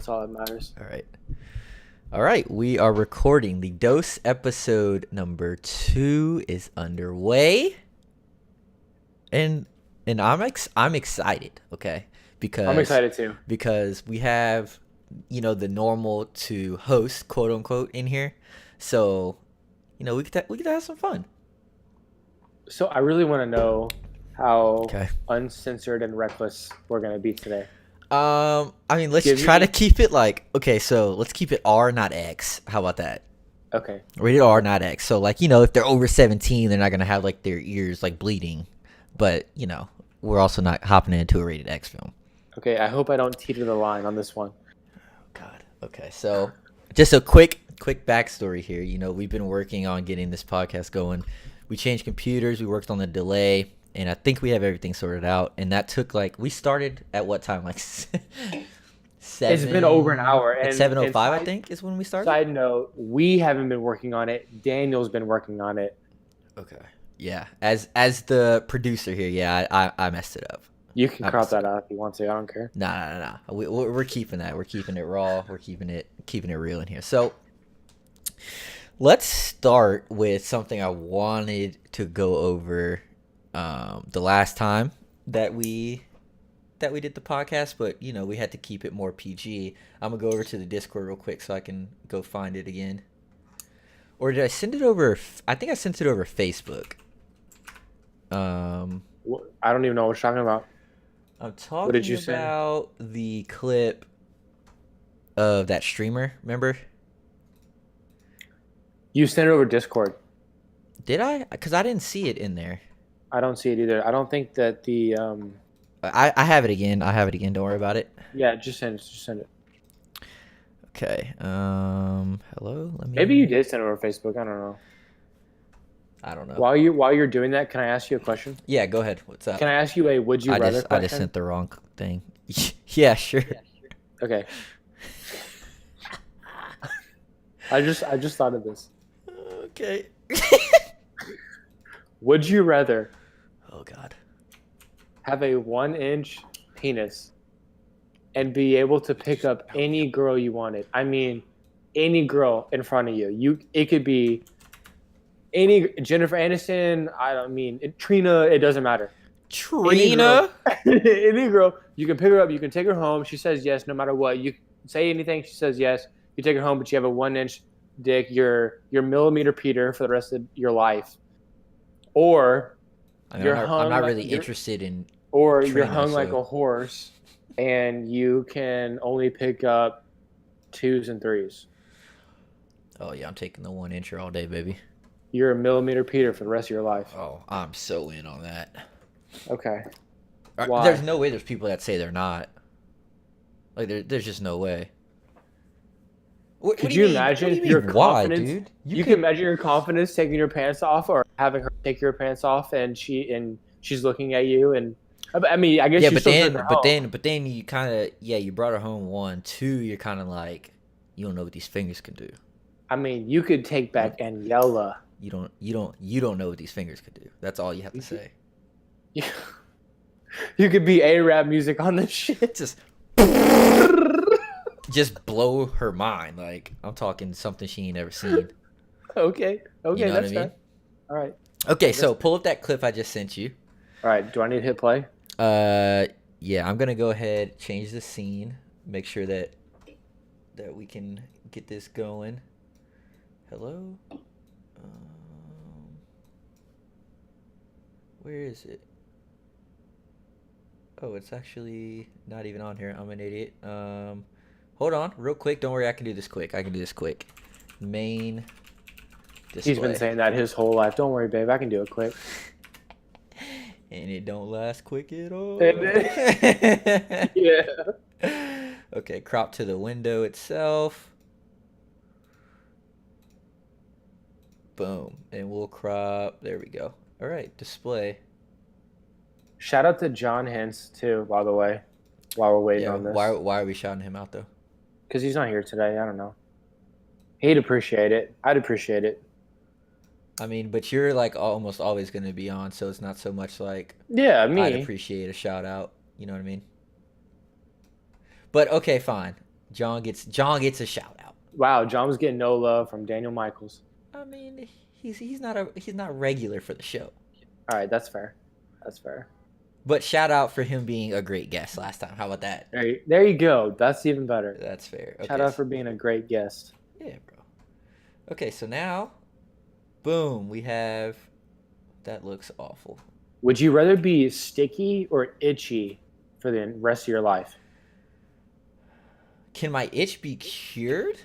That's all that matters. All right. All right. We are recording. The Dose episode number 2 is underway. And I'm excited, okay? I'm Because excited too. we have the normal to host, quote unquote, in here. So, we could have some fun. So I really want to know how Okay. uncensored and reckless we're going to be today. I mean, let's Give try to me. keep it like, okay, so let's keep it R, not X. How about that? Okay. Rated R, not X. So, like, if they're over 17, they're not going to have, like, their ears, like, bleeding. But, we're also not hopping into a rated X film. Okay. I hope I don't teeter the line on this one. God. Okay, so just a quick backstory here. We've been working on getting this podcast going. We changed computers. We worked on the delay. And I think we have everything sorted out. And that took, like, we started at what time? Like, 7? It's been over an hour. Like And 7:05, I think, is when we started. Side note, we haven't been working on it. Daniel's been working on it. Okay. Yeah. As the producer here, yeah, I messed it up. You can crop that out if you want to. I don't care. Nah. We're keeping that. We're keeping it raw. We're keeping it real in here. So let's start with something I wanted to go over the last time that we did the podcast, but we had to keep it more PG. I'm gonna go over to the Discord real quick so I can go find it again. Or did I send it over? I think I sent it over Facebook. I don't even know what you're talking about. I'm talking What did you send? about the clip of that streamer. Remember? You sent it over Discord. Did I? Because I didn't see it in there. I don't see it either. I don't think that the I have it again. Don't worry about it. yeah, just send it. Just send it. Okay. Hello. Maybe you did send it over Facebook. I don't know. I don't know. While you're doing that, can I ask you a question? Yeah, go ahead. What's up? Can I ask you a would you rather question? I just sent the wrong thing. Yeah, sure. Okay. I just thought of this. Okay. Would you rather Oh God. have a 1-inch penis and be able to pick up any girl you wanted? I mean, any girl in front of you. It could be any Jennifer Aniston. Trina. It doesn't matter. Trina. Any girl, you can pick her up. You can take her home. She says yes, no matter what. You say anything, she says yes. You take her home, but you have a 1-inch dick. You're millimeter Peter for the rest of your life, or I'm not really interested in. or Trina, you're hung so. like a horse, and you can only pick up 2s and 3s. Oh yeah, I'm taking the 1-incher all day, baby. You're a millimeter Peter for the rest of your life. Oh, I'm so in on that. Okay. Why? There's no way there's people that say they're not. Like there's just no way. Could you imagine your confidence? Dude? You can imagine your confidence taking your pants off, or having her take your pants off, and she's looking at you, and I mean, I guess yeah, you but still then took her home. but then you kind of you brought her home 1, 2. You're kind of like you don't know what these fingers can do. I mean, you could take back Aniela. You don't know what these fingers could do. That's all you have to say. You could be A-rap music on this shit. Just blow her mind. Like I'm talking something she ain't never seen. Okay, You know that's what I mean? fair. All right. Okay, so pull up that clip I just sent you. All right. Do I need to hit play? Yeah, I'm gonna go ahead, change the scene, make sure that we can get this going. Hello. Where is it? Oh, it's actually not even on here. I'm an idiot. Hold on, real quick. Don't worry, I can do this quick. Main display. He's been saying that his whole life. Don't worry, babe. I can do it quick. And it don't last quick at all. Yeah. Okay, crop to the window itself. Boom. And we'll crop. There we go. All right, display. Shout out to John Hintz too, by the way, while we're waiting on this. Why are we shouting him out though? Because he's not here today. I don't know. He'd appreciate it. I'd appreciate it. I mean, but you're like almost always going to be on, so it's not so much like Yeah, me. I'd appreciate a shout out. You know what I mean? But okay, fine. John gets a shout out. Wow, John was getting no love from Daniel Michaels. I mean, he's not regular for the show. All right, that's fair. That's fair. But shout out for him being a great guest last time. How about that? There you go. That's even better. That's fair. Okay. Shout out for being a great guest. Yeah, bro. Okay, so now, boom, we have. That looks awful. Would you rather be sticky or itchy for the rest of your life? Can my itch be cured?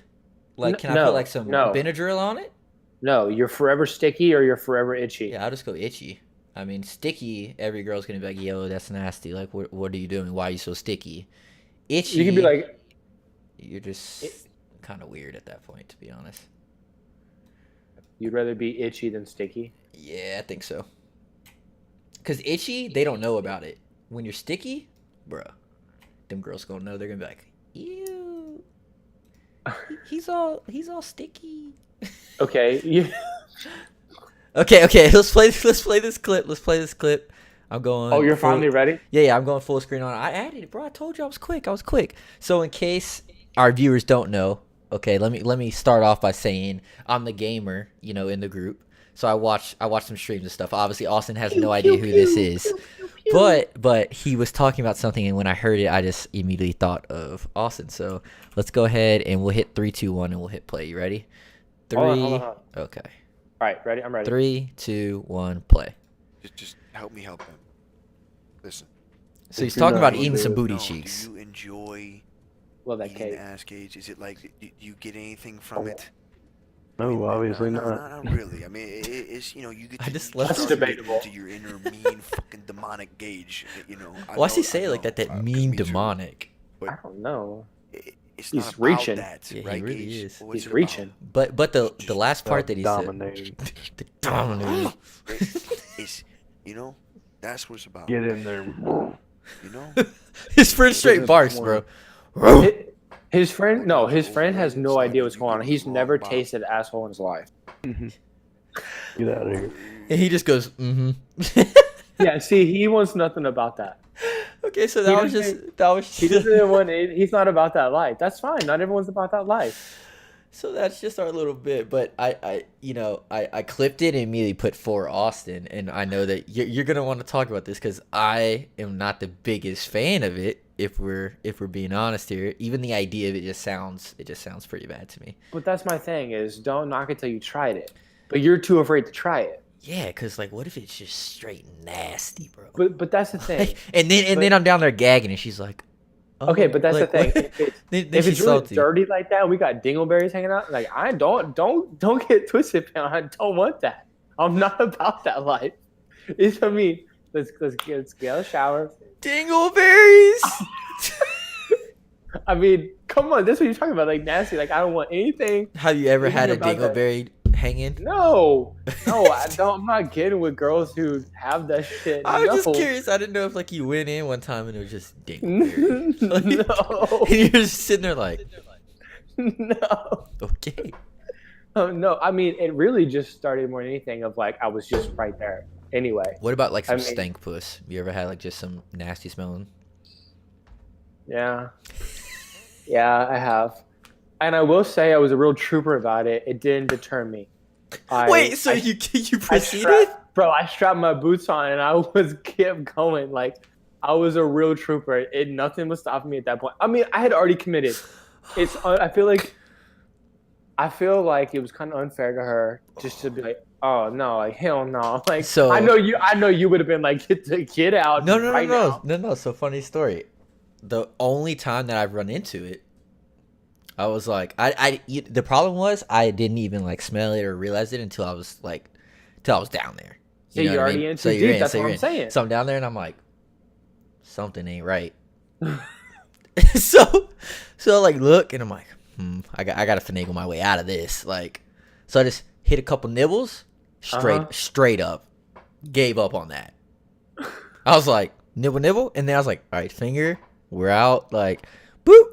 Like, can I No, put like some no. Benadryl on it? No, you're forever sticky or you're forever itchy. Yeah, I'll just go itchy. I mean, sticky, every girl's going to be like, yo, that's nasty. Like, what are you doing? Why are you so sticky? Itchy. You can be like, you're just kind of weird at that point, to be honest. you'd rather be itchy than sticky? Yeah, I think so. Because itchy, they don't know about it. When you're sticky, bruh, them girls going to know. They're going to be like, ew. He's all sticky. Okay. Okay. Let's play this clip. I'm going. Oh, you're finally ready? Yeah. I'm going full screen on it. I added it, bro. I told you I was quick. So in case our viewers don't know, okay, let me start off by saying I'm the gamer, in the group. So I watch some streams and stuff. Obviously, Austin has no idea who this is, but he was talking about something, and when I heard it, I just immediately thought of Austin. So let's go ahead and we'll hit 3, 2, 1, and we'll hit play. You ready? 3. Hold on. Okay. All right, ready? I'm ready. 3, 2, 1, play. Just help me help him. Listen. So he's talking about eating some booty cheeks. Do you enjoy Love that eating cake. ass gauge? Is it like, do you get anything from it? No, obviously no, not. Not really. I mean, it's you get. I just to love That's tap debatable. into your inner mean fucking demonic gauge. Why's he say it like that? That Because mean me too. demonic. I don't know. It's He's not about reaching. that, Yeah, he right, really Gage? is. What's He's it about? reaching. But the last part that he Dominating. said, the dominating. It's that's what it's about. Get in there. You know. His friend straight barks, bro. His friend has no idea what's going on. He's never tasted asshole in his life. Get out of here. And he just goes, mm-hmm. Yeah, see, he wants nothing about that. Okay, so He doesn't want. He's not about that life. That's fine. Not everyone's about that life. So that's just our little bit, but I clipped it and immediately put for Austin, and I know that you're gonna want to talk about this because I am not the biggest fan of it. If we're being honest here, even the idea of it just sounds pretty bad to me. But that's my thing is don't knock it till you tried it. But you're too afraid to try it. Yeah, because like, what if it's just straight nasty, bro? But that's the thing. and then I'm down there gagging, and she's like, oh, Okay, but that's like, the thing. what? If Then it's she's really salty. dirty like that, we got dingleberries hanging out. Like I don't get twisted, man. I don't want that. I'm not about that life. Let's get out of the shower. Dingleberries. I mean, come on, that's what you're talking about, like nasty. Like I don't want anything. Have you ever had a Anything about that. dingleberry hanging? No, I don't. I'm not getting with girls who have that shit. I was No. just curious. I didn't know if like you went in one time and it was just dingleberry. No. And you're just sitting there like, No. okay. Oh, no, I mean, it really just started more than anything of like I was just right there. Anyway, What about like some I mean- stank puss? You ever had like just some nasty smelling? yeah, I have, and I will say I was a real trooper about it. It didn't deter me. Wait, so you proceeded? I strapped my boots on and I kept going. Like I was a real trooper. Nothing was stopping me at that point. I mean, I had already committed. I feel like it was kind of unfair to her just to be like, oh no, like hell no. Like So- I know you would have been like, get out. No, right now. no. So funny story. The only time that I've run into it, I was like, the problem was I didn't even like smell it or realize it until I was down there. So know you're what I already mean? in So too you're deep. in, That's so what you're I'm in. saying. So I'm down there and I'm like, something ain't right. so like look and I'm like, I gotta finagle my way out of this. Like, so I just hit a couple nibbles, straight up, gave up on that. I was like, nibble, and then I was like, all right, finger, we're out. Like, boop,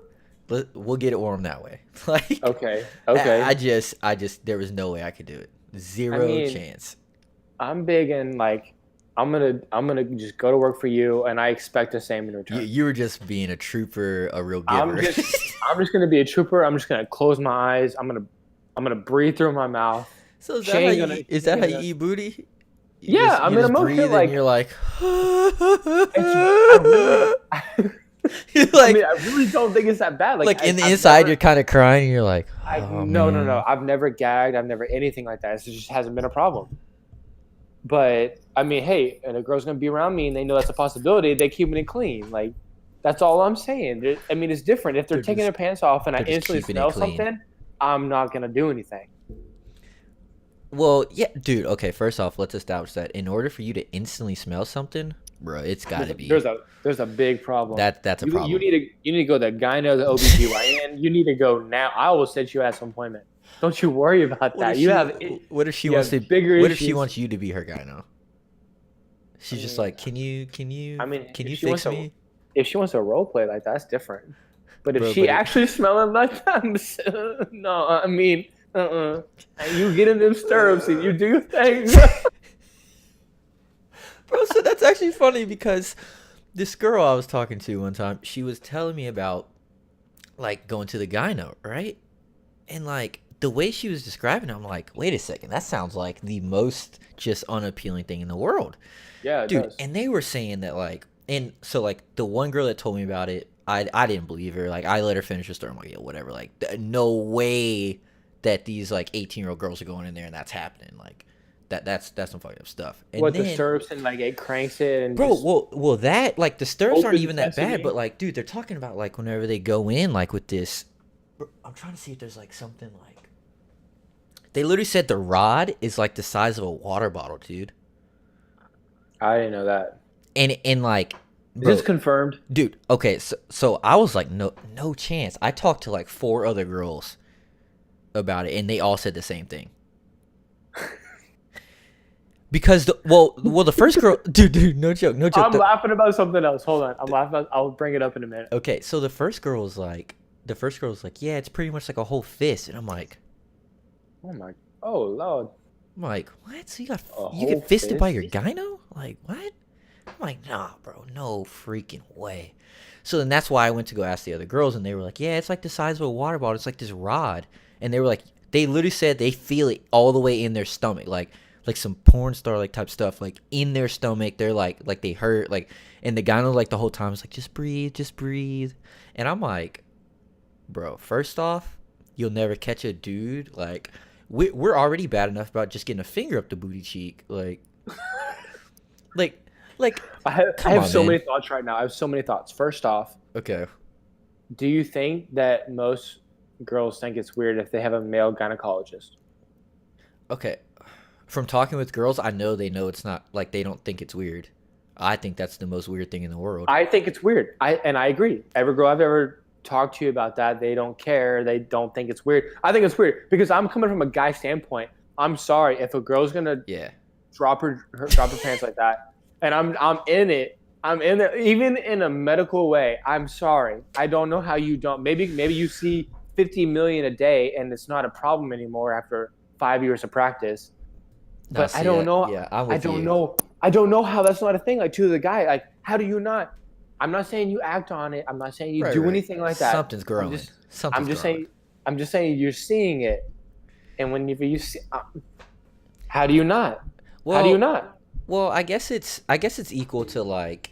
we'll get it warm that way. Like, Okay. I just there was no way I could do it. Zero I mean, chance. I'm big in like I'm gonna just go to work for you, and I expect the same in return. You were just being a trooper, a real I'm giver. I'm just gonna be a trooper. I'm just gonna close my eyes. I'm gonna breathe through my mouth. So is She that how ain't you gonna. eat, is She ain't that how you gonna. eat booty? Yeah, I You mean, just I'm okay. breathe and you're like, I really, you're I mean, like, I really don't think it's that bad. like in the I've inside, never, you're kind of crying. And you're like, oh no. man. I've never gagged. I've never anything like that. It just hasn't been a problem. But I mean, hey, and a girl's gonna be around me, and they know that's a possibility. They keeping it clean. Like that's all I'm saying. I mean, it's different. If they're taking their pants off and I they're just instantly keeping it smell clean. something, I'm not gonna do anything. Well, yeah, dude. Okay, first off, let's establish that in order for you to instantly smell something, bro, it's got to be There's a big problem. that's a You problem. need to go to the gyno, the OBGYN. You need to go now. I will set you at some appointment. Don't you worry about that. What if she you wants have to? bigger What if she issues. wants you to be her guy now? She's just like, can you I mean, can if you she wants fix me? if she wants to role play like that's different. But if Bro, she but actually smelling like that, no, I mean, And you get in them stirrups and you do your thing. bro, so that's actually funny because this girl I was talking to one time, she was telling me about like going to the gyno, right? And like the way she was describing it, I'm like, wait a second, that sounds like the most just unappealing thing in the world. Yeah, it Dude, does. and they were saying that like, and so like the one girl that told me about it, I didn't believe her. Like I let her finish the story. I'm like, yeah, whatever. Like no way that these like 18-year-old girls are going in there and that's happening. Like that's some fucked up stuff. And What, then, the stirrups and like it cranks it and bro, just well that like the stirrups aren't opens even that bad, sesame? but like, dude, they're talking about like whenever they go in like with this. I'm trying to see if there's like something like. They literally said the rod is like the size of a water bottle, dude. I didn't know that. And like, Is bro, this confirmed? dude, okay, so I was like, no chance. I talked to like 4 other girls about it, and they all said the same thing. Because the first girl, dude, no joke. I'm laughing about something else. Hold on, I'm laughing about. I'll bring it up in a minute. Okay, so the first girl was like, yeah, it's pretty much like a whole fist, and I'm like, Oh Lord. what? So you A get whole fisted by fist? your gyno? Like what? I'm like, nah, bro, no freaking way. So then that's why I went to go ask the other girls, and they were like, yeah, it's like the size of a water bottle. It's like this rod, and they were like, they literally said they feel it all the way in their stomach, like some porn star like type stuff, like in their stomach. They're like they hurt, like, and the gyno like the whole time is like, just breathe, and I'm like, bro, first off, you'll never catch a dude like. We're already bad enough about just getting a finger up the booty cheek, like I have Come on, so man. many thoughts right now. I have so many thoughts. First off, okay. do you think that most girls think it's weird if they have a male gynecologist? Okay. From talking with girls, I know they know it's not, like, they don't think it's weird. I think that's the most weird thing in the world. I think it's weird. I agree. Every girl I've ever talked to you about that, they don't care. They don't think it's weird. I think it's weird because I'm coming from a guy standpoint. I'm sorry if a girl's gonna Yeah. drop her pants like that, and I'm in it. I'm in there, even in a medical way. I'm sorry. I don't know how you don't. Maybe you see 50 million a day and it's not a problem anymore after 5 years of practice. No, But see, I don't know. Yeah, I'm I with don't you. know. I don't know how that's not a thing. Like, to the guy, like, how do you not? I'm not saying you act on it. I'm not saying you do anything like that. Something's growing. I'm just saying you're seeing it, and whenever you see, how do you not? How do you not? Well, I guess it's equal to like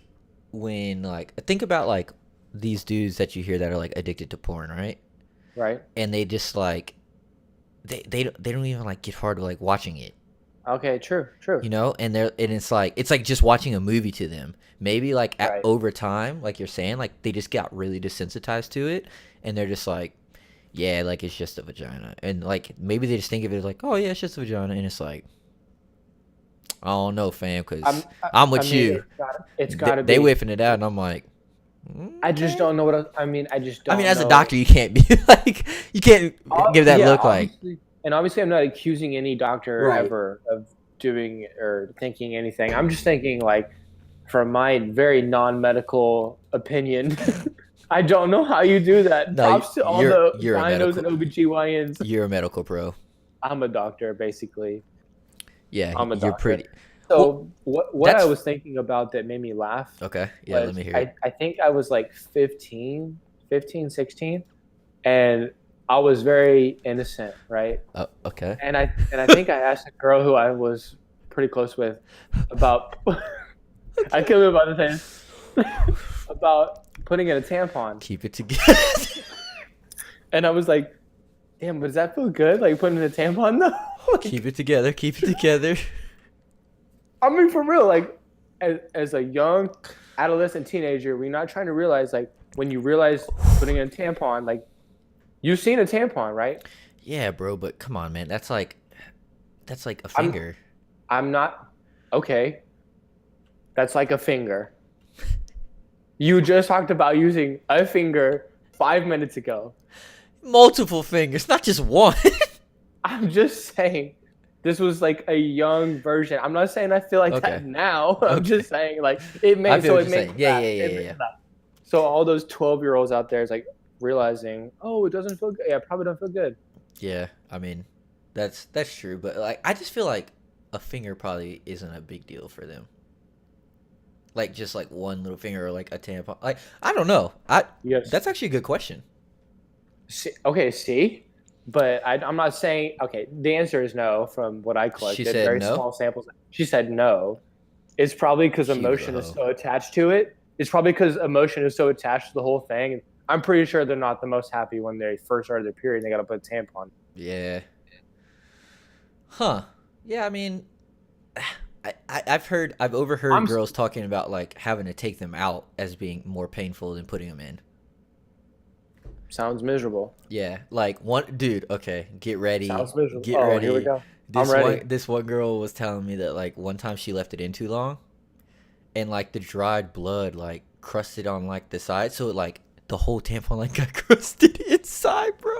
when like think about like these dudes that you hear that are like addicted to porn, right? Right. And they just like they don't even like get hard to like watching it. Okay. True. You know, and it's like just watching a movie to them. Maybe like Right. over time, like you're saying, like they just got really desensitized to it, and they're just like, yeah, like it's just a vagina, and like maybe they just think of it as like, oh yeah, it's just a vagina, and it's like, I don't know, fam, because I'm with you. It's gotta be. They whipping it out, and I'm like, I just don't know what. I mean, I just don't. I mean, as a know. doctor, you can't be like, you can't give that Yeah, look like. And obviously, I'm not accusing any doctor Right. ever of doing or thinking anything. I'm just thinking, like, from my very non-medical opinion, I don't know how you do that. No, Props to all the you're a gynos medical- and OBGYNs. You're a medical pro. I'm a doctor, basically. Yeah, I'm a you're doctor. pretty. So what I that's- was thinking about that made me laugh Okay. Yeah. Let was me hear it. I think I was like 15, 16, and I was very innocent, right? Oh, okay. And I think I asked a girl who I was pretty close with about I can't remember about the thing about putting in a tampon. Keep it together. And I was like, damn, but does that feel good? Like putting in a tampon though? Keep it together. Keep it together. I mean, for real, like as a young adolescent teenager, we're not trying to realize like when you realize putting in a tampon, like you've seen a tampon, right? Yeah, bro. But come on, man. That's like a finger. I'm not okay. That's like a finger. You just talked about using a finger 5 minutes ago. Multiple fingers, not just one. I'm just saying this was like a young version. I'm not saying I feel like Okay. that now. I'm Okay. just saying like it I made feel so what it you're made saying. me Yeah, laugh. yeah, It yeah, made me yeah. laugh. So all those 12-year-olds out there is like realizing, oh, it doesn't feel good. Yeah, it probably don't feel good. Yeah, I mean, that's true. But like, I just feel like a finger probably isn't a big deal for them. Like just like one little finger or like a tampon. Like I don't know. Yes. That's actually a good question. See, but I'm not saying. Okay, the answer is no. From what I collected, said very no? small samples. She said no. It's probably because She was emotion a is hoe. so attached to it. It's probably because emotion is so attached to the whole thing. And I'm pretty sure they're not the most happy when they first started their period and they got to put a tampon. Yeah. Huh. Yeah, I mean, I've overheard I'm- girls talking about like having to take them out as being more painful than putting them in. Sounds miserable. Yeah, like one dude. Okay, get ready. Sounds miserable. Get Oh, ready. here we go. This I'm ready. this one girl was telling me that like one time she left it in too long, and like the dried blood like crusted on like the side, so it like the whole tampon like got crusted inside, bro.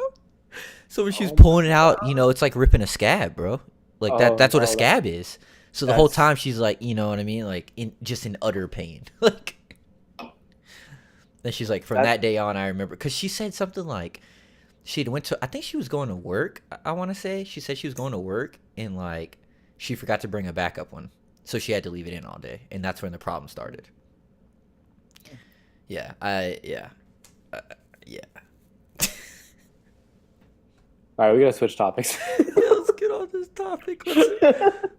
So when she was Oh pulling it out, you know, it's like ripping a scab, bro. Like Oh, that's what a no, scab is. So the whole that's- time she's like, you know what I mean, like in utter pain, like. Then she's like, from that day on, I remember, because she said something like, she went to, I think she was going to work. I want to say she said she was going to work, and like she forgot to bring a backup one, so she had to leave it in all day, and that's when the problem started. Yeah, yeah. All right, we gotta switch topics. Let's get on this topic.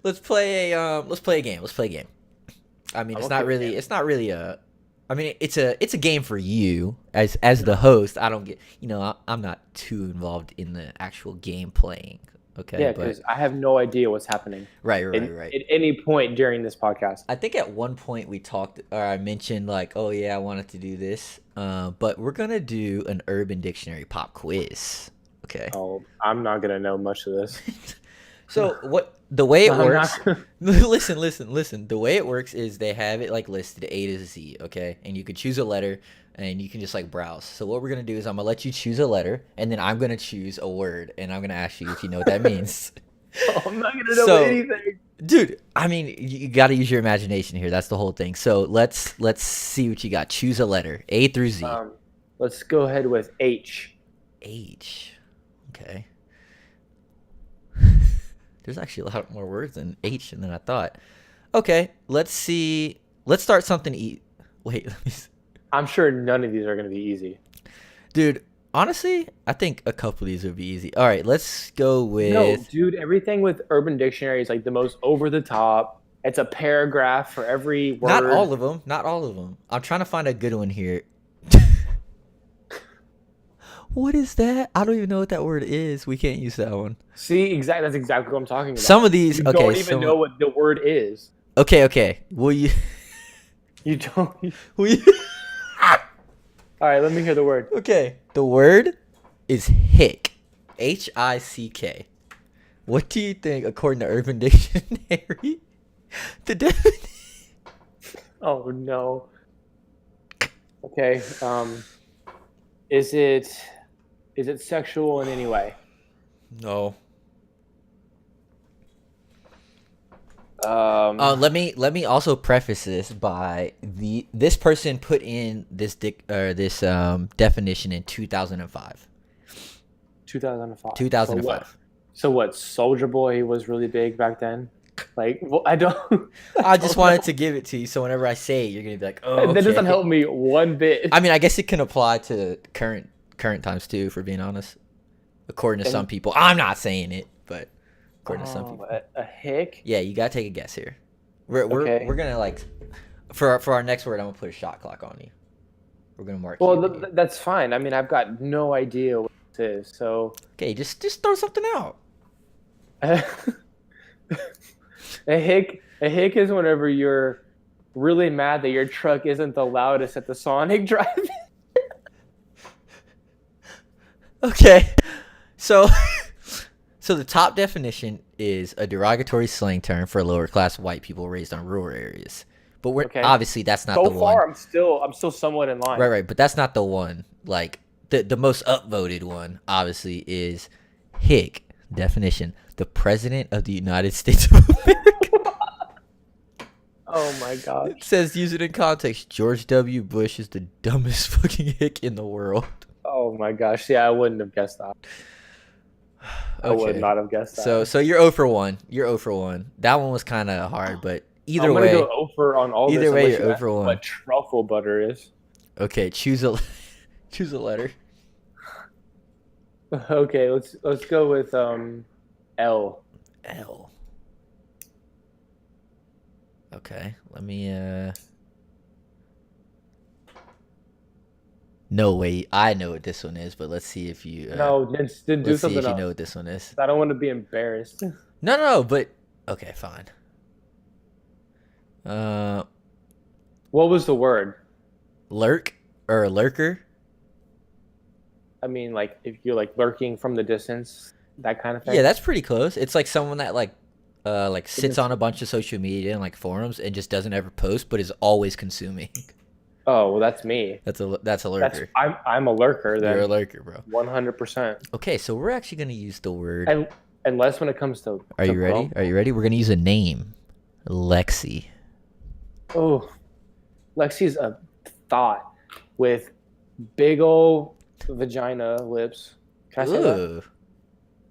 Let's play a game. I mean, it's okay not with really a. I mean, it's a game for you as the host. I don't get, I'm not too involved in the actual game playing. Okay. Yeah, but because I have no idea what's happening right. at any point during this podcast. I think at one point we talked, or I mentioned like, oh yeah, I wanted to do this. But we're gonna do an Urban Dictionary pop quiz. Okay. Oh, I'm not gonna know much of this. So the way it I'm works? not- Listen. The way it works is they have it like listed A to Z, okay, and you can choose a letter, and you can just like browse. So what we're gonna do is I'm gonna let you choose a letter, and then I'm gonna choose a word, and I'm gonna ask you if you know what that means. Oh, I'm not gonna know So- anything. Dude, I mean, you got to use your imagination here. That's the whole thing. So let's see what you got. Choose a letter, A through Z. Let's go ahead with H. H. Okay. There's actually a lot more words than H than I thought. Okay, let's see. Let's start something. Wait, let me see. I'm sure none of these are gonna be easy. Dude, honestly, I think a couple of these would be easy. All right, let's go with. No, dude, everything with Urban Dictionary is like the most over the top. It's a paragraph for every word. Not all of them. Not all of them. I'm trying to find a good one here. What is that? I don't even know what that word is. We can't use that one. See, that's exactly what I'm talking about. Some of these, you okay. don't even know what the word is. Okay. Will you? You don't. Will you? All right, let me hear the word. Okay. The word is hick. Hick. What do you think, according to Urban Dictionary? The definition. Oh no. Okay. Is it sexual in any way? No. Um. Let me also preface this by this person put in this definition in 2005. 2005. 2005. So what? Soldier Boy was really big back then. Like, well, I don't. I just don't wanted know. to give it to you, so whenever I say it, you're gonna be like, "Oh, That doesn't okay." help me one bit. I mean, I guess it can apply to current times too, for being honest. According to some And- people, I'm not saying it, but according to some Oh, people, a hick. yeah, you gotta take a guess here. We're Okay. gonna like for our next word, I'm gonna put a shot clock on you. We're gonna mark Well, you. in here. that's fine. I mean, I've got no idea what this is. So, Okay, just throw something out. a hick is whenever you're really mad that your truck isn't the loudest at the Sonic drive. Okay, so so the top definition is a derogatory slang term for lower class white people raised on rural areas. But we're Okay. obviously that's not So the far, one. I'm still somewhat in line. Right, but that's not the one. Like the most upvoted one, obviously, is hick definition: the president of the United States of America. Oh my gosh. It says, use it in context. George W. Bush is the dumbest fucking hick in the world. Oh my gosh. Yeah, I wouldn't have guessed that. I would Okay. not have guessed that. So you're 0 for 1. You're 0 for 1. That one was kind of hard, but either I'm way. gonna go over on all either this. way, unless you're you 0 for ask me 1. What truffle butter is? Okay, choose a choose a letter. Okay, let's go with L. L. Okay, let me No, wait, I know what this one is, but let's see if you No, then do let's see something if you else. know what this one is. I don't want to be embarrassed. No, but okay, fine. What was the word? Lurk or a lurker? I mean, like if you're like lurking from the distance, that kind of thing. Yeah, that's pretty close. It's like someone that like sits on a bunch of social media and like forums and just doesn't ever post, but is always consuming. Oh, well, that's me. That's a lurker. I'm a lurker then. You're a lurker, bro. 100%. Okay, so we're actually gonna use the word. Unless when it comes to. Are you ready? Are you ready? We're gonna use a name, Lexi. Oh, Lexi's a thought with big old vagina lips. Can I say that?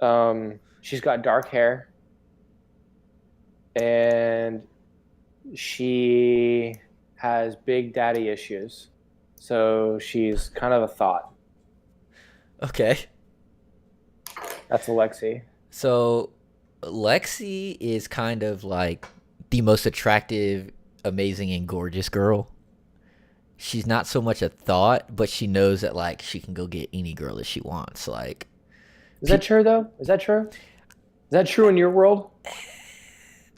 Ooh. She's got dark hair, and she has big daddy issues. So she's kind of a thought. Okay. That's Alexi. So Lexi is kind of like the most attractive, amazing, and gorgeous girl. She's not so much a thought, but she knows that like she can go get any girl that she wants. Like, Is that true though? Is that true? Is that true in your world?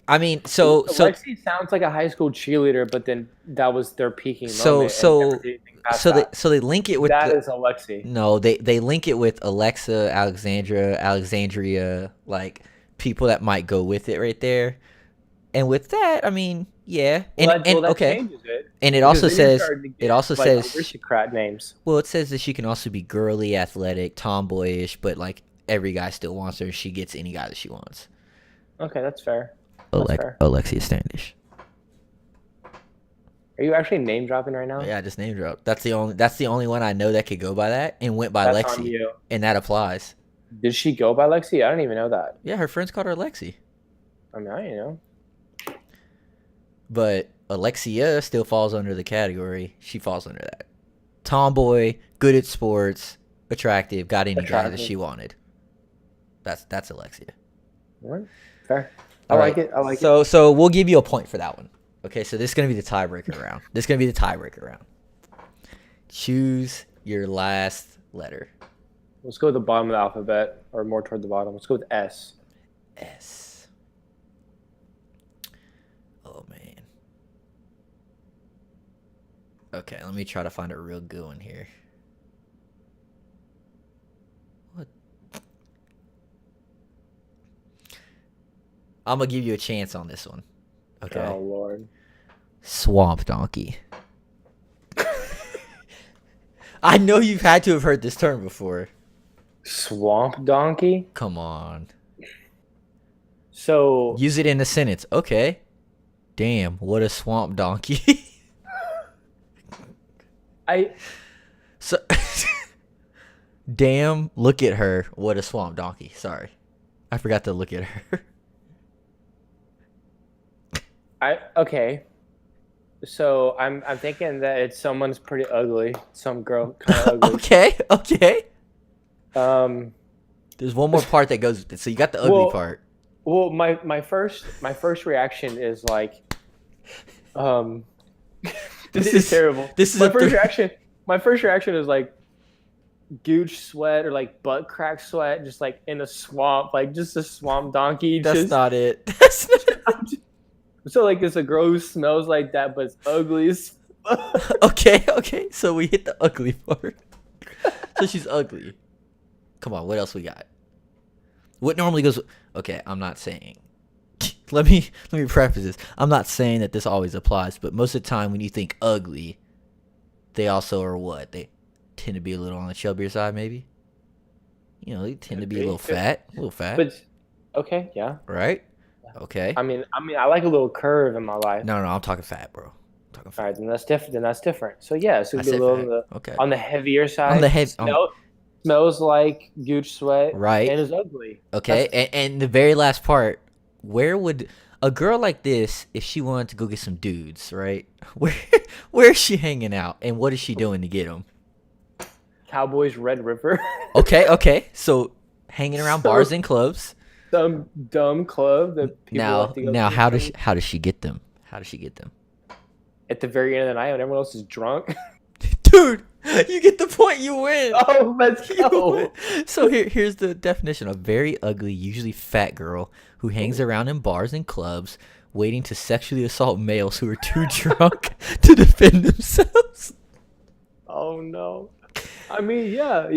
I mean, so Alexi sounds like a high school cheerleader, but then that was their peaking moment. so and so never did anything past so they that. so they link it with That is Alexi. no, they link it with Alexa, Alexandria, like people that might go with it right there. And with that, I mean, yeah, and That okay, changes it. and it Because also then you're says starting to it get, also like, says aristocrat names. well, it says that she can also be girly, athletic, tomboyish, but like every guy still wants her. She gets any guy that she wants. Okay, that's fair. That's fair. Alexia Standish. Are you actually name dropping right now? Yeah, I just name drop. That's the only one I know that could go by that and went by That's on Lexi, you. and that applies. Did she go by Lexi? I don't even know that. Yeah, her friends called her Lexi, I mean, I don't know. but Alexia still falls under the category. She falls under that. Tomboy, good at sports, attractive, got any guy that Attractive. she wanted. That's Alexia. All right. Fair. I All like right. it. I like it. So we'll give you a point for that one. Okay, so this is gonna be the tiebreaker round. This is gonna be the tiebreaker round. Choose your last letter. Let's go to the bottom of the alphabet, or more toward the bottom. Let's go with S. S. Oh man. Okay, let me try to find a real good one here. What? I'm gonna give you a chance on this one. Okay. Oh Lord. Swamp donkey. I know you've had to have heard this term before. Swamp donkey. Come on. So Use it in a sentence. Okay. Damn, what a swamp donkey. So damn, look at her. What a swamp donkey. Sorry. I forgot to look at her. Okay. So I'm thinking that it's someone's pretty ugly, some girl kind of ugly. Okay, okay. Um, There's one more part that goes with it. So you got the ugly well, part. well, my first reaction is like, um, this is terrible. This is My a first three. reaction, my first reaction is like gooch sweat or like butt crack sweat, just like in a swamp, like just a swamp donkey. That's Just not it. That's not. so like it's a girl who smells like that, but it's ugly as fuck. Okay, okay. So we hit the ugly part. So she's ugly. Come on, what else we got? What normally goes? Okay, I'm not saying. Let me preface this. I'm not saying that this always applies, but most of the time when you think ugly, they also are what? They tend to be a little on the chubbier side, maybe. You know, they tend to be a little fat, But okay, yeah. right? Okay. I like a little curve in my life. No, I'm talking fat, bro. I'm talking All fat. right, then that's different. So yeah, so I it'd be a said little fat. Okay. on the heavier side. On the head. Smells like gooch sweat. Right. And is ugly. Okay, and the very last part, where would a girl like this, if she wanted to go get some dudes, right? Where is she hanging out, and what is she doing to get them? Cowboys Red River. Okay. So hanging around So- bars and clubs. Some dumb club that people Now, like to go now, to. how does she get them? How does she get them? At the very end of the night when everyone else is drunk. Dude, you get the point. You win. Oh, let's You go. win. So here's the definition: a very ugly, usually fat girl who hangs around in bars and clubs, waiting to sexually assault males who are too drunk to defend themselves. Oh no. I mean, yeah.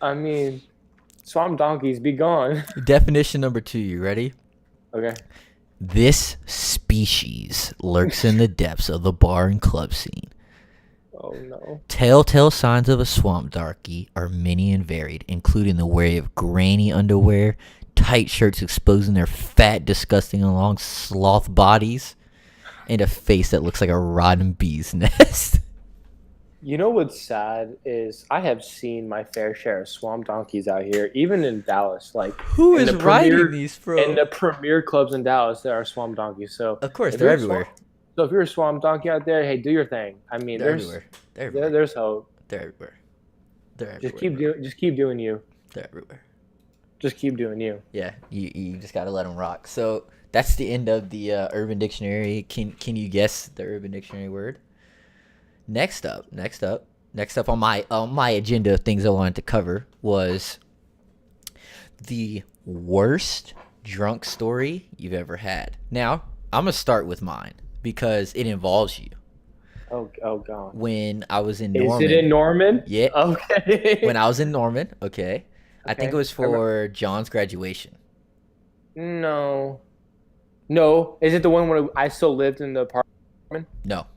I mean, swamp donkeys be gone. Definition number 2. You ready? Okay. This species lurks in the depths of the bar and club scene. Oh no. Telltale signs of a swamp darky are many and varied, including the wearing of grainy underwear, tight shirts exposing their fat, disgusting, and long sloth bodies, and a face that looks like a rotten bee's nest. You know what's sad is I have seen my fair share of swamp donkeys out here, even in Dallas. Like Who in is the premier- riding these, bro? in the premier clubs in Dallas, there are swamp donkeys. So Of course, if they're you're a everywhere. so if you're a swamp donkey out there, hey, do your thing. I mean, They're there's everywhere. They're everywhere. there's hope. They're everywhere. They're Just everywhere. just keep doing you. They're everywhere. Just keep doing you. Yeah, you just gotta let them rock. So that's the end of the Urban Dictionary. Can you guess the Urban Dictionary word? Next up on my agenda of things I wanted to cover was the worst drunk story you've ever had. Now I'm gonna start with mine because it involves you. Oh god. When I was in Is Norman, it in Norman? Yeah. Okay. when I was in Norman, okay, I think Okay. it was for John's graduation. No. No. Is it the one where I still lived in the apartment? No.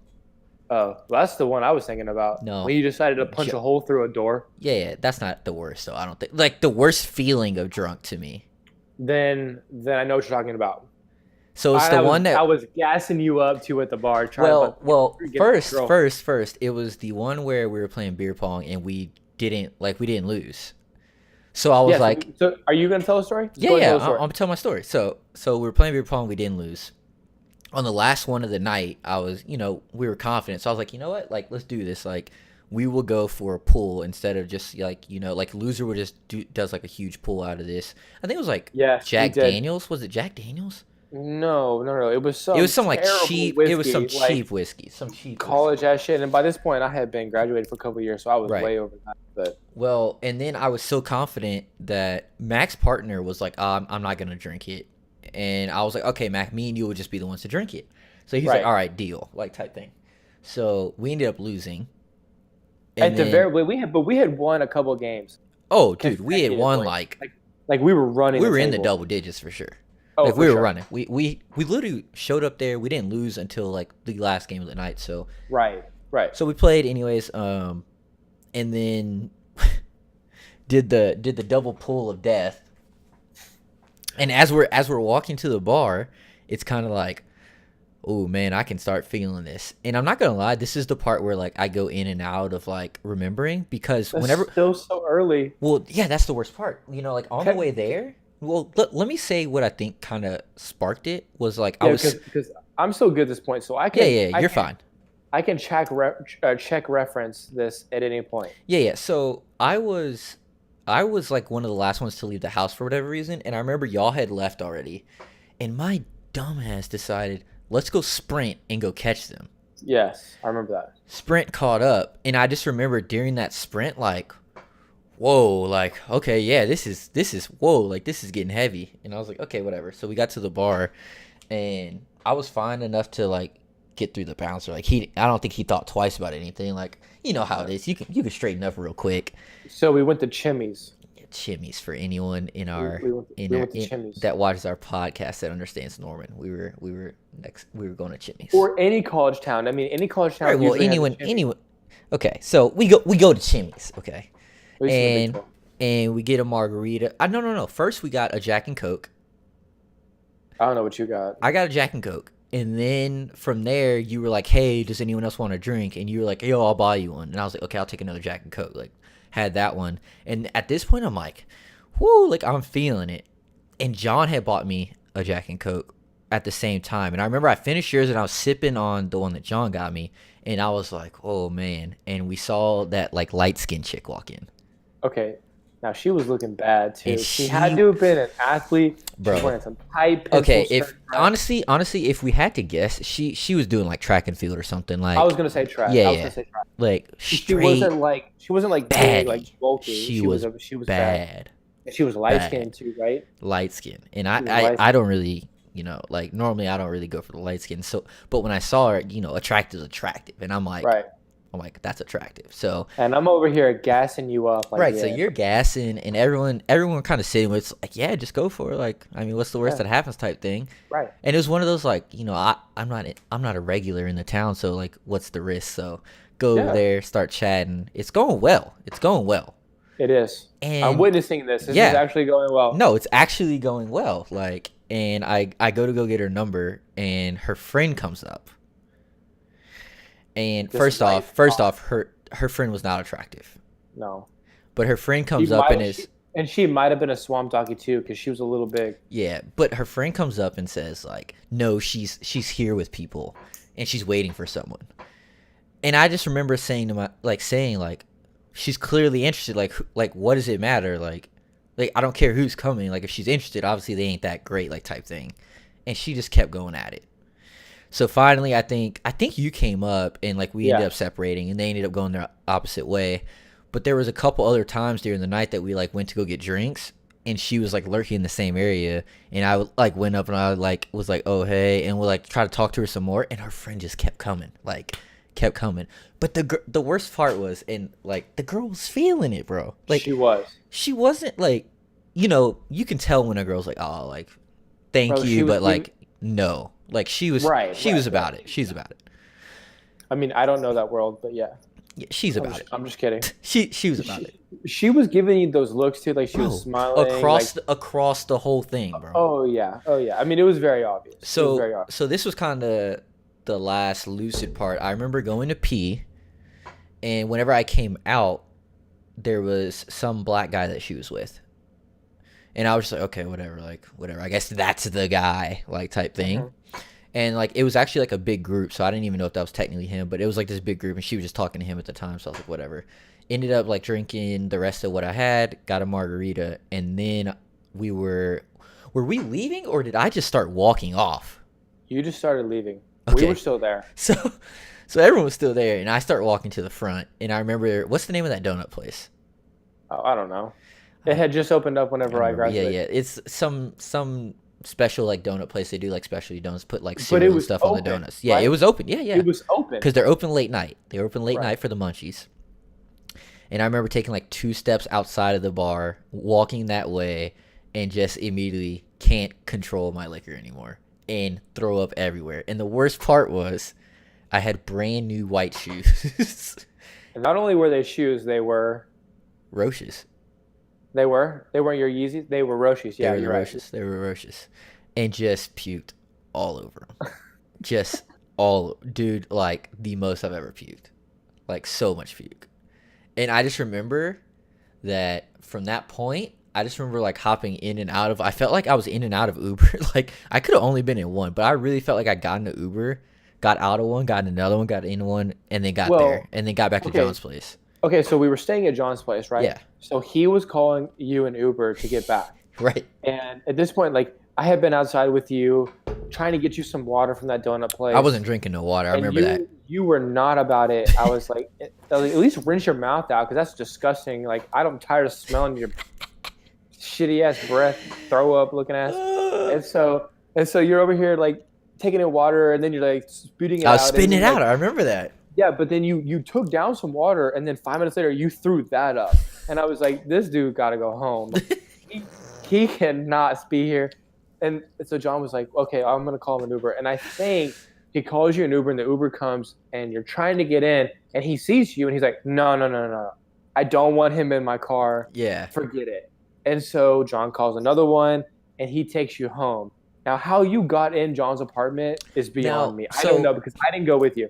Oh, well, that's the one I was thinking about. No. When you decided to punch a hole through a door, Yeah, that's not the worst though. I don't think like the worst feeling of drunk to me. then I know what you're talking about. So it's the one that I was gassing you up to at the bar. Trying well to get the girl. first it was the one where we were playing beer pong and we didn't lose. So I was Yeah, like, so are you gonna tell a story? Just yeah, go ahead yeah, and tell a story. I'm telling my story. So we were playing beer pong, we didn't lose. On the last one of the night, I was, we were confident. So I was like, you know what? Like, let's do this. Like, we will go for a pull instead of just like, like loser would just does like a huge pull out of this. I think it was like Yes, Jack we did. Daniels. Was it Jack Daniels? No. It was some. It was some like terrible cheap. Whiskey, It was some like, cheap whiskey. Some cheap college ass shit. And by this point, I had been graduated for a couple of years, so I was Right. way over that. But Well, and then I was so confident that Mac's partner was like, I'm not going to drink it. And I was like, okay, Mac, me and you would just be the ones to drink it. So he's like, Right. all right, deal, like type thing. So we ended up losing. at the very we had won a couple of games. Oh, dude, we had won consecutively. Like we were running. we were in the table. double digits for sure. Oh, Like for we were sure. running. We literally showed up there. We didn't lose until like the last game of the night. So Right. So we played anyways, and then did the double pull of death. And as we're walking to the bar, it's kind of like, oh man, I can start feeling this. And I'm not gonna lie, this is the part where like I go in and out of like remembering because That's whenever, still so early. well, yeah, that's the worst part. Like on the way there, Well, let me say what I think kind of sparked it was like I Yeah, was. because I'm so good at this point, so I Yeah, can. yeah, you're fine. I can check reference this at any point. Yeah, yeah. So I was like one of the last ones to leave the house for whatever reason, and I remember y'all had left already, and my dumbass decided let's go sprint and go catch them. Yes, I remember that. Sprint caught up, and I just remember during that sprint, like, whoa, like, okay, yeah, this is whoa, like this is getting heavy, and I was like, okay, whatever. So we got to the bar, and I was fine enough to like get through the bouncer. Like I don't think he thought twice about anything. Like you know how it is. You can straighten up real quick. So we went to Chimmy's. Chimneys for anyone in our We went to Chimmy's. that watches our podcast that understands Norman. We were going to Chimneys. Or any college town. I mean, any college town. Right, well, usually has a Chimmy's. anyone. Okay, so we go to Chimneys. Okay, At least in the Big and 12. and we get a margarita. No. First we got a Jack and Coke. I don't know what you got. I got a Jack and Coke, and then from there you were like, "Hey, does anyone else want a drink?" And you were like, "Yo, I'll buy you one." And I was like, "Okay, I'll take another Jack and Coke." Like, had that one, and at this point I'm like, "Whoo!" Like I'm feeling it. And John had bought me a Jack and Coke at the same time, and I remember I finished yours and I was sipping on the one that John got me, and I was like, "Oh man!" And we saw that like light skinned chick walk in. Okay. Now she was looking bad too. And She had to have been an athlete. Bro. She was wearing some tight pencil Okay, skirt. if honestly, if we had to guess, she was doing like track and field or something like. I was gonna say track. Yeah, I was yeah. gonna say track. Like She straight wasn't like bad. big, like bulky. She was bad. bad, And she was light Bad. skinned too, right? light skin, and was I light I don't really like normally I don't really go for the light skin. So, but when I saw her, attractive is attractive, and I'm like, Right. that's attractive. So And I'm over here gassing you up. Like, right, yeah. so you're gassing, and everyone kind of sitting with like, yeah, just go for it. Like, I mean, what's the worst Yeah. that happens type thing. Right. And it was one of those like, I'm not a regular in the town, so like, what's the risk? So go over Yeah. there, start chatting. It's going well. It is. And I'm witnessing this. This yeah. is actually going well. no, it's actually going well. Like, and I go get her number, and her friend comes up. And This first is off, her friend was not attractive, No. but her friend comes She up might- and is. And she might have been a swamp doggy too, because she was a little big. Yeah, but her friend comes up and says like, "No, she's here with people, and she's waiting for someone." And I just remember saying she's clearly interested. Like, what does it matter? Like I don't care who's coming. Like, if she's interested, obviously they ain't that great. Like, type thing. And she just kept going at it. So finally, I think you came up, and like we ended Yeah. up separating, and they ended up going their opposite way. But there was a couple other times during the night that we like went to go get drinks, and she was like lurking in the same area, and I like went up and I like was like, oh hey, and we'll like try to talk to her some more, and her friend just kept coming. But the worst part was, and like the girl was feeling it, bro. Like She was. she wasn't like, you can tell when a girl's like, oh, like thank Bro, she you, was but like no, like she was about it. She's about it. I mean, I don't know that world, but yeah. Yeah, she's about it. I'm just kidding. She was about it. She was giving you those looks too, like she Bro, was smiling across the whole thing, bro. Oh yeah. I mean, it was very obvious. It was very obvious. So this was kind of the last lucid part. I remember going to pee, and whenever I came out, there was some black guy that she was with, and I was just like, okay, whatever, I guess that's the guy, like type thing. Mhm. And like it was actually like a big group, so I didn't even know if that was technically him, but it was like this big group, and she was just talking to him at the time, so I was like, whatever. Ended up like drinking the rest of what I had, got a margarita, and then were we leaving, or did I just start walking off? You just started leaving. Okay. We were still there. So everyone was still there, and I start walking to the front, and I remember, what's the name of that donut place? Oh, I don't know. It had just opened up whenever I graduated. Yeah, it's some special like donut place. They do like specialty donuts, put like But it cereal and was stuff on the open, donuts. Yeah, right? it was open. Yeah. It was open. Because they're open late night. They open late Right. night for the munchies. And I remember taking like 2 steps outside of the bar, walking that way, and just immediately can't control my liquor anymore and throw up everywhere. And the worst part was I had brand new white shoes. And not only were they shoes, they were Roches. they weren't your Yeezys. They were Roshis. Yeah, They were you're right. Roches. They were Roches. And just puked all over them. Just all, dude, like the most I've ever puked. Like so much puke. And I just remember that from that point, I just remember like hopping in and out of. I felt like I was in and out of Uber. Like I could have only been in one, but I really felt like I got into Uber, got out of one, got in another one, got in one, and then got Well, there, and then got back to okay. John's place. Okay, so we were staying at John's place, right? Yeah. So he was calling you an Uber to get back. Right. And at this point, like, I had been outside with you trying to get you some water from that donut place. I wasn't drinking no water. I and remember that. You were not about it. I was like, at least rinse your mouth out because that's disgusting. Like, I'm tired of smelling your shitty ass breath, throw up looking ass. And so you're over here like taking in water and then you're like spitting it out. I was spitting it out. Like, I remember that. yeah, but then you took down some water and then 5 minutes later you threw that up. And I was like, this dude got to go home. He cannot be here. And so John was like, okay, I'm going to call him an Uber. And I think he calls you an Uber and the Uber comes and you're trying to get in and he sees you and he's like, no. I don't want him in my car. Yeah. Forget it. And so John calls another one and he takes you home. Now, how you got in John's apartment is beyond me. I don't know because I didn't go with you.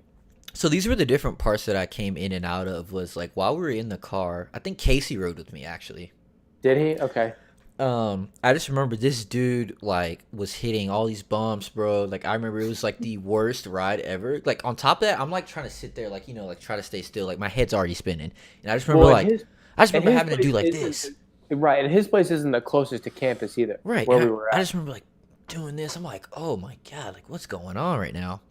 So these were the different parts that I came in and out of. Was like while we were in the car, I think Casey rode with me actually. Did he? Okay. I just remember this dude like was hitting all these bumps, bro. Like I remember it was like the worst ride ever. Like on top of that, I'm like trying to sit there, like like try to stay still. Like my head's already spinning, and I just remember having to do like this. Right, and his place isn't the closest to campus either. Right, where we were at. I just remember like doing this. I'm like, oh my god, like what's going on right now?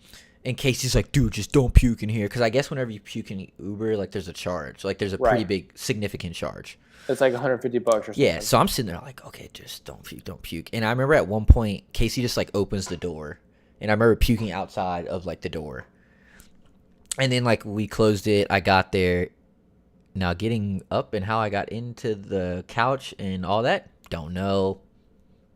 And Casey's like, dude, just don't puke in here, because I guess whenever you puke in Uber, like there's a charge, like there's a pretty big, significant charge. It's like $150 or something. Yeah, so I'm sitting there like, okay, just don't puke. And I remember at one point, Casey just like opens the door, and I remember puking outside of like the door. And then like we closed it, I got there. Now getting up and how I got into the couch and all that, don't know.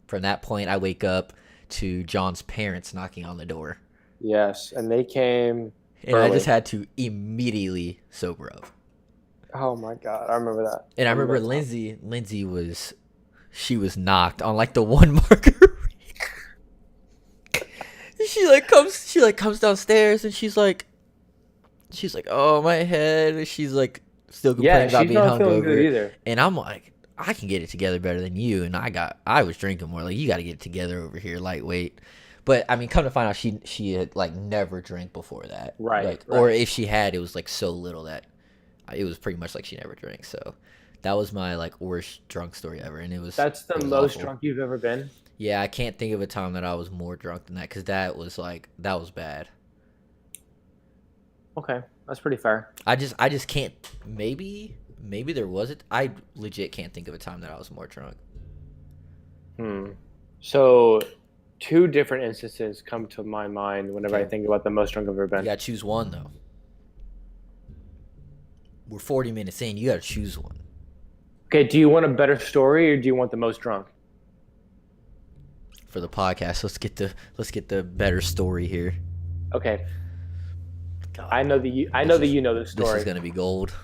From that point, I wake up to John's parents knocking on the door. Yes, and they came and early. I just had to immediately sober up. Oh my god, I remember that. And I remember Lindsay was knocked on like the one margarita. she comes downstairs and she's like, oh my head. She's like still complaining about being hungover. And I'm like, I can get it together better than you. And I was drinking more. Like, you got to get it together over here, lightweight. But I mean, come to find out, she had like never drank before that. Right. Like, or if she had, it was like so little that it was pretty much like she never drank. So that was my like worst drunk story ever. And that's the most awful. Drunk you've ever been? Yeah, I can't think of a time that I was more drunk than that, because that was bad. Okay, that's pretty fair. I just can't. Maybe there wasn't. I legit can't think of a time that I was more drunk. So, 2 different instances come to my mind whenever I think about the most drunk I've ever been. You gotta choose one though. We're 40 minutes in. You gotta choose one. Okay. Do you want a better story or do you want the most drunk? For the podcast, let's get the better story here. Okay. God, I know that you know this story. This is gonna be gold.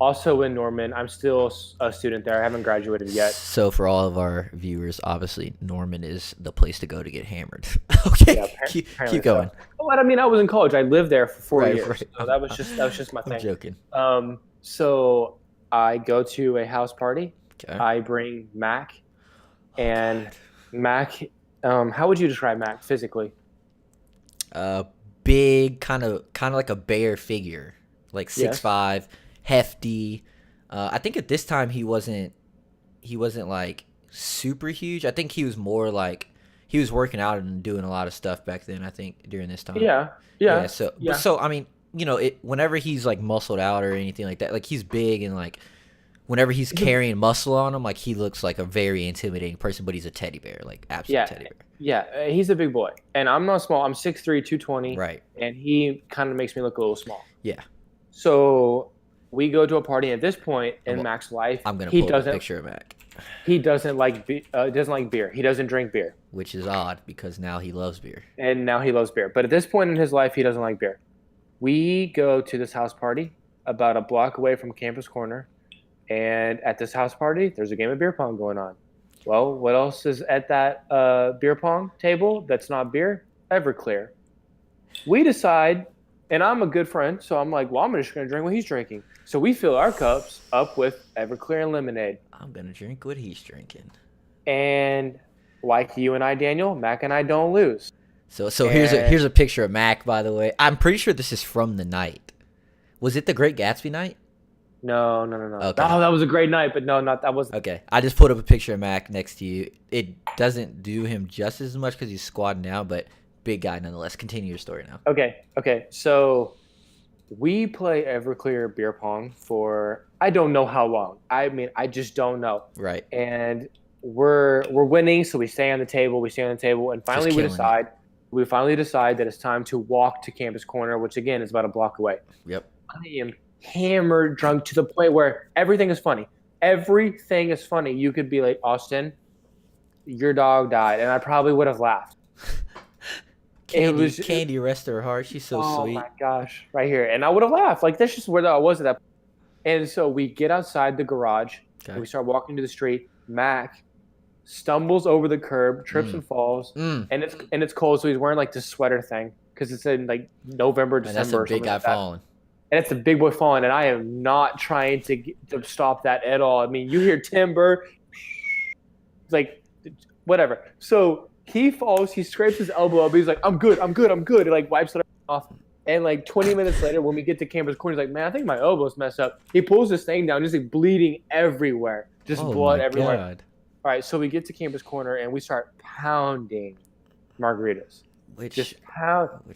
Also in Norman, I'm still a student there. I haven't graduated yet. So for all of our viewers, obviously Norman is the place to go to get hammered. Okay, yeah, keep going. Well, I mean, I was in college. I lived there for 4 years. Right. So that was just my thing. I'm joking. So I go to a house party. Okay. I bring Mac, and Mac. How would you describe Mac physically? Big, kind of like a bear figure, like 6'5", hefty. I think at this time he wasn't like super huge. I think he was more like he was working out and doing a lot of stuff back then. I think during this time. Yeah. So I mean, whenever he's like muscled out or anything like that, like he's big, and like whenever he's carrying muscle on him, like he looks like a very intimidating person. But he's a teddy bear, like absolute teddy bear. Yeah, he's a big boy, and I'm not small. I'm 6'3", 220. Right. And he kind of makes me look a little small. Yeah. So we go to a party at this point in Mac's life. I'm gonna pull up a picture of Mac. He doesn't like beer. He doesn't drink beer. Which is odd because now he loves beer. And now he loves beer. But at this point in his life, he doesn't like beer. We go to this house party about a block away from Campus Corner. And at this house party, there's a game of beer pong going on. Well, what else is at that beer pong table that's not beer? Everclear. We decide And I'm a good friend, so I'm like, well, I'm just gonna drink what he's drinking. So we fill our cups up with Everclear and lemonade. I'm gonna drink what he's drinking. And like you and I, Daniel, Mac and I don't lose. So here's a picture of Mac, by the way. I'm pretty sure this is from the night. Was it the Great Gatsby night? No. Okay. Oh, that was a great night, but no, not that was. Okay, I just put up a picture of Mac next to you. It doesn't do him just as much because he's squatting now, but big guy nonetheless. Continue your story now. Okay. So we play Everclear beer pong for I don't know how long. I mean, I just don't know. Right. And we're winning, so we stay on the table. And finally we finally decide that it's time to walk to Campus Corner, which again is about a block away. Yep. I am hammered drunk to the point where everything is funny. Everything is funny. You could be like, Austin, your dog died, and I probably would have laughed. Candy rest her heart. She's so sweet. Oh my gosh, right here, and I would have laughed. Like that's just where I was at that point. And so we get outside the garage, and we start walking to the street. Mac stumbles over the curb, trips and falls, and it's cold, so he's wearing like this sweater thing because it's in like November, December. And that's a big guy falling. And it's a big boy falling, and I am not trying to stop that at all. I mean, you hear timber, like, whatever. So he falls, he scrapes his elbow up, he's like, I'm good. He, like, wipes it off. And, like, 20 minutes later, when we get to Campus Corner, he's like, man, I think my elbow's messed up. He pulls this thing down, just, like, bleeding everywhere. Just blood everywhere. God. All right, so we get to Campus Corner, and we start pounding margaritas.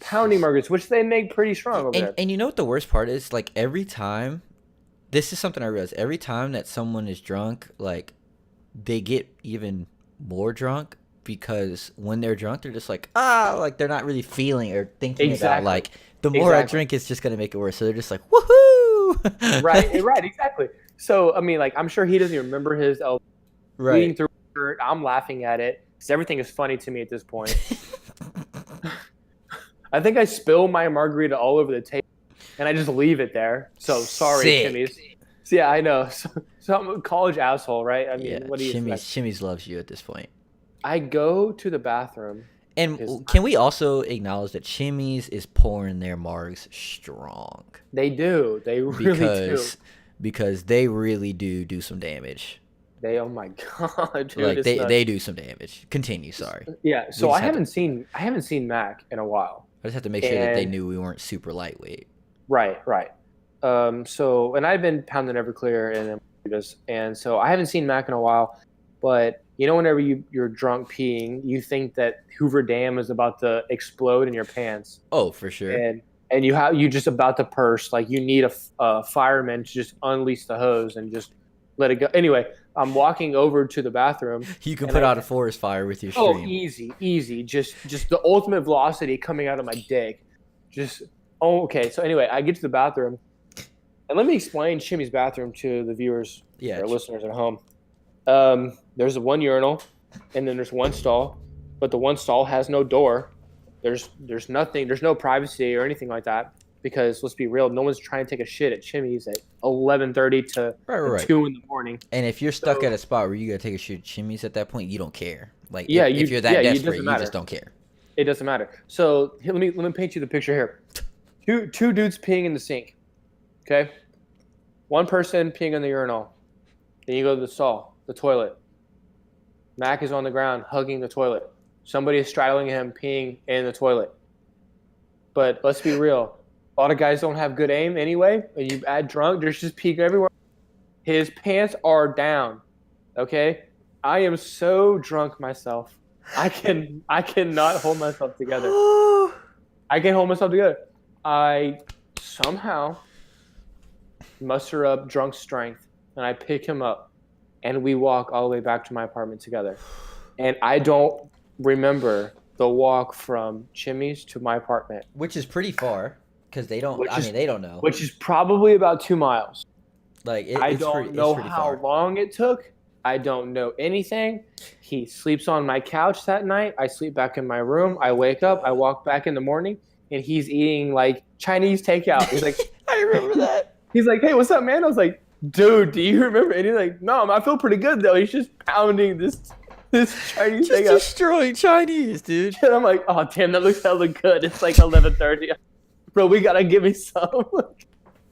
Pounding margaritas, which they make pretty strong over there. And you know what the worst part is? Like, every time, this is something I realized. Every time that someone is drunk, like, they get even more drunk because when they're drunk, they're just like, like, they're not really feeling or thinking about, like, the more I drink, it's just going to make it worse. So they're just like, woohoo! Right, exactly. So, I mean, like, I'm sure he doesn't even remember his elbow bleeding through his shirt. I'm laughing at it because everything is funny to me at this point. I think I spill my margarita all over the table, and I just leave it there. So sorry, Chimmy's. So, yeah, I know. So I'm a college asshole, right? I mean, what do you expect? Chimmy's loves you at this point. I go to the bathroom. And can we also acknowledge that Chimmy's is pouring their margs strong? They do. They really do. Because they really do some damage. Oh my god, dude! Like they do some damage. Continue, sorry. Yeah, so I haven't seen Mac in a while. I just have to make sure that they knew we weren't super lightweight. Right. So and I've been pounding Everclear and so I haven't seen Mac in a while, but you know whenever you're drunk peeing, you think that Hoover Dam is about to explode in your pants. Oh, for sure. And you just about to burst, like you need a fireman to just unleash the hose and just let it go. Anyway, I'm walking over to the bathroom. You can put out a forest fire with your stream. Oh, easy. Just the ultimate velocity coming out of my dick. Okay. So anyway, I get to the bathroom, and let me explain Chimmy's bathroom to the viewers, or listeners at home. There's one urinal, and then there's one stall, but the one stall has no door. There's nothing. There's no privacy or anything like that. Because let's be real, no one's trying to take a shit at Chimmy's at 11:30 to 2 in the morning. And if you're stuck at a spot where you gotta take a shit at Chimmy's at that point, you don't care. Like if you're that desperate, you just don't care. It doesn't matter. So let me paint you the picture here. Two dudes peeing in the sink. Okay, one person peeing in the urinal. Then you go to the stall, the toilet. Mac is on the ground hugging the toilet. Somebody is straddling him peeing in the toilet. But let's be real. A lot of guys don't have good aim anyway. When you add drunk, there's just pee everywhere. His pants are down. Okay? I am so drunk myself. I cannot hold myself together. I can't hold myself together. I somehow muster up drunk strength, and I pick him up, and we walk all the way back to my apartment together. And I don't remember the walk from Chimmy's to my apartment. Which is pretty far. Because they don't. They don't know. Which is probably about 2 miles. Like I don't know how long it took. I don't know anything. He sleeps on my couch that night. I sleep back in my room. I wake up. I walk back in the morning, and he's eating like Chinese takeout. He's like, I remember that. He's like, hey, what's up, man? I was like, dude, do you remember? And he's like, no, I feel pretty good though. He's just pounding this Chinese takeout. Destroying Chinese, dude. And I'm like, oh damn, that looks hella good. It's like 11:30. bro, we gotta give me some.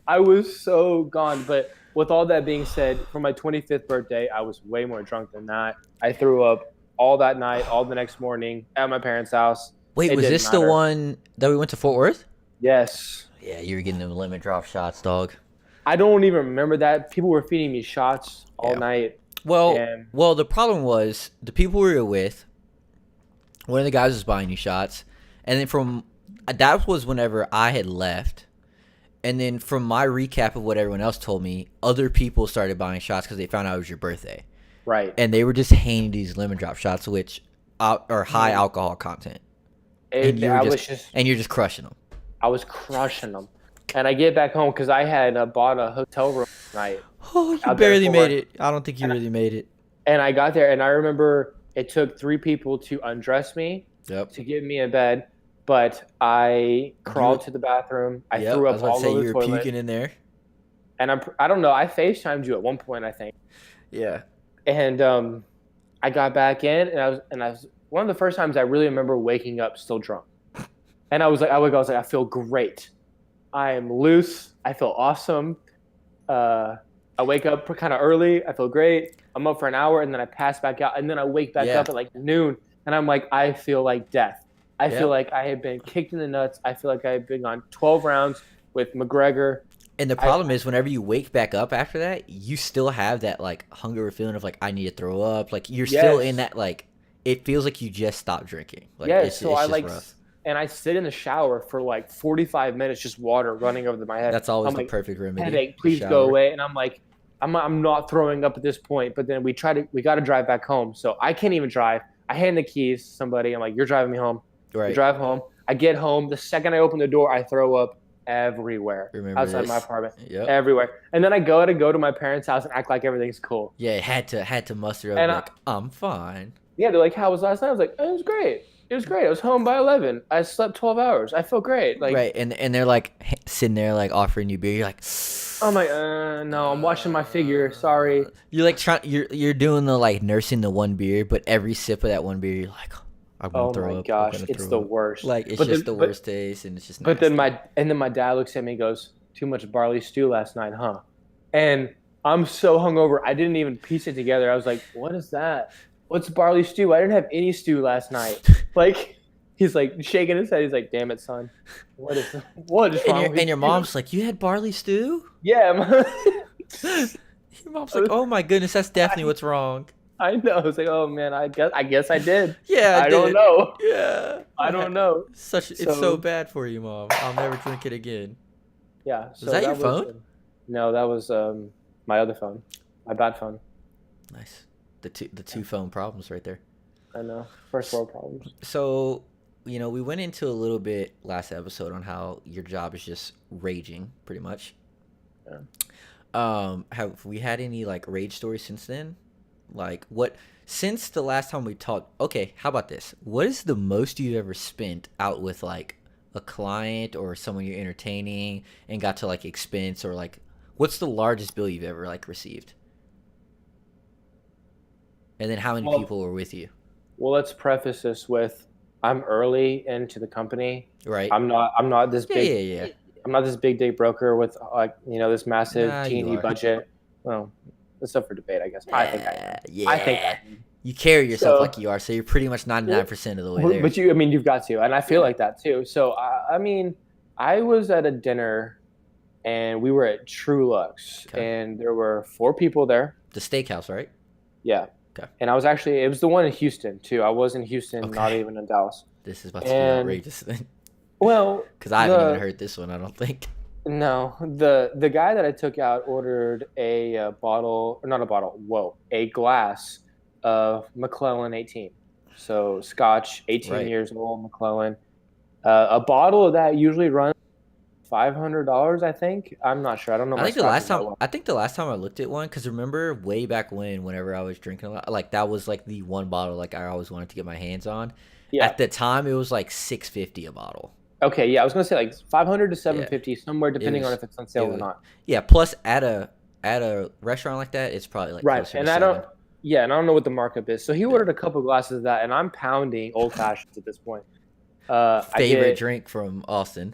I was so gone. But with all that being said, for my 25th birthday, I was way more drunk than that. I threw up all that night, all the next morning at my parents' house. Wait, It was didn't this the matter. one that we went to Fort Worth? Yes. Yeah, you were getting them lemon drop shots, dog. I don't even remember that. People were feeding me shots all Yeah. night. Well, And the problem was the people we were with. One of the guys was buying you shots, and then that was whenever I had left, and then from my recap of what everyone else told me, other people started buying shots because they found out it was your birthday, right. and they were just handing these lemon drop shots, which are high alcohol content, and you're just crushing them. I was crushing them. And I get back home because I had bought a hotel room night. Oh, you barely made it. I don't think you really made it. And I got there, and I remember it took 3 people to undress me, Yep. to get me in bed. But I crawled to the bathroom. I threw up all over the you were toilet. puking in there. And I don't know. I FaceTimed you at one point, I think. Yeah. And I got back in, and I was one of the first times I really remember waking up still drunk. And I was like, I feel great. I am loose. I feel awesome. I wake up kind of early. I feel great. I'm up for an hour, and then I pass back out, and then I wake back up at like noon, and I'm like, I feel like death. I feel like I have been kicked in the nuts. I feel like I have been on 12 rounds with McGregor. And the problem is, whenever you wake back up after that, you still have that like hungover feeling of like I need to throw up. Like you're still in that like it feels like you just stopped drinking. Like, so I like. Rough. And I sit in the shower for like 45 minutes, just water running over my head. That's always I'm the like, perfect remedy. Headache, please go away. And I'm like, I'm not throwing up at this point. But then we got to drive back home. So I can't even drive. I hand the keys to somebody. I'm like, you're driving me home. Right. We drive home. I get home. The second I open the door, I throw up everywhere outside my apartment. Yep. Everywhere. And then I go to my parents' house and act like everything's cool. Yeah, had to muster up and like I'm fine. Yeah, they're like, how was last night? I was like, it was great. It was great. I was home by 11. I slept 12 hours. I feel great. Like, right, and they're like sitting there like offering you beer. You're like, I'm like, no, I'm watching my figure. Sorry. You're like you're doing the like nursing the one beer, but every sip of that one beer, you're like, I'm gonna throw up. Oh my gosh, it's the worst. Like it's just the worst taste, and it's just. But then my dad looks at me and goes, "Too much barley stew last night, huh?" And I'm so hungover, I didn't even piece it together. I was like, "What is that? What's barley stew? I didn't have any stew last night." Like, he's like shaking his head. He's like, "Damn it, son. What is wrong with you?" And your mom's like, "You had barley stew?" Yeah. Your mom's like, "Oh my goodness, that's definitely what's wrong." I know. I was like, "Oh man, I guess I did." Yeah, I don't know. Yeah, I don't know. It's so bad for you, Mom. I'll never drink it again. Yeah. So was that your phone? No, that was my other phone, my bad phone. Nice. The two phone problems right there. I know. First world problems. So, we went into a little bit last episode on how your job is just raging, pretty much. Yeah. Have we had any like rage stories since then? Like since the last time we talked? Okay, how about this? What is the most you've ever spent out with like a client or someone you're entertaining and got to like expense, or like what's the largest bill you've ever like received? And then how many people were with you? Well, let's preface this with I'm early into the company. Right. I'm not this big. Yeah. I'm not this big dick broker with like this massive T&E budget. Well, that's up for debate, I guess. I think I am. Yeah. I think I am. You carry yourself like you are, so you're pretty much 99% of the way there. But you've got to, and I feel like that too. So I was at a dinner, and we were at True Lux, and there were 4 people there. The steakhouse, right? Yeah. Okay. And it was the one in Houston too. I was in Houston, not even in Dallas. This is about to be outrageous then. Well, because I haven't even heard this one, I don't think. No, the guy that I took out ordered a glass of McClellan 18. So Scotch, 18 years old, McClellan. A bottle of that usually runs $500, I think. I'm not sure. I don't know. I think the last time I looked at one, because remember way back whenever I was drinking a lot, like that was like the one bottle like I always wanted to get my hands on. Yeah. At the time, it was like $650 a bottle. Okay, yeah, I was gonna say like $500 to $750, somewhere depending on if it's on sale or not. Yeah, plus at a restaurant like that, it's probably like right. And I don't know what the markup is. So he ordered a couple glasses of that, and I'm pounding old fashions at this point. Favorite drink from Austin.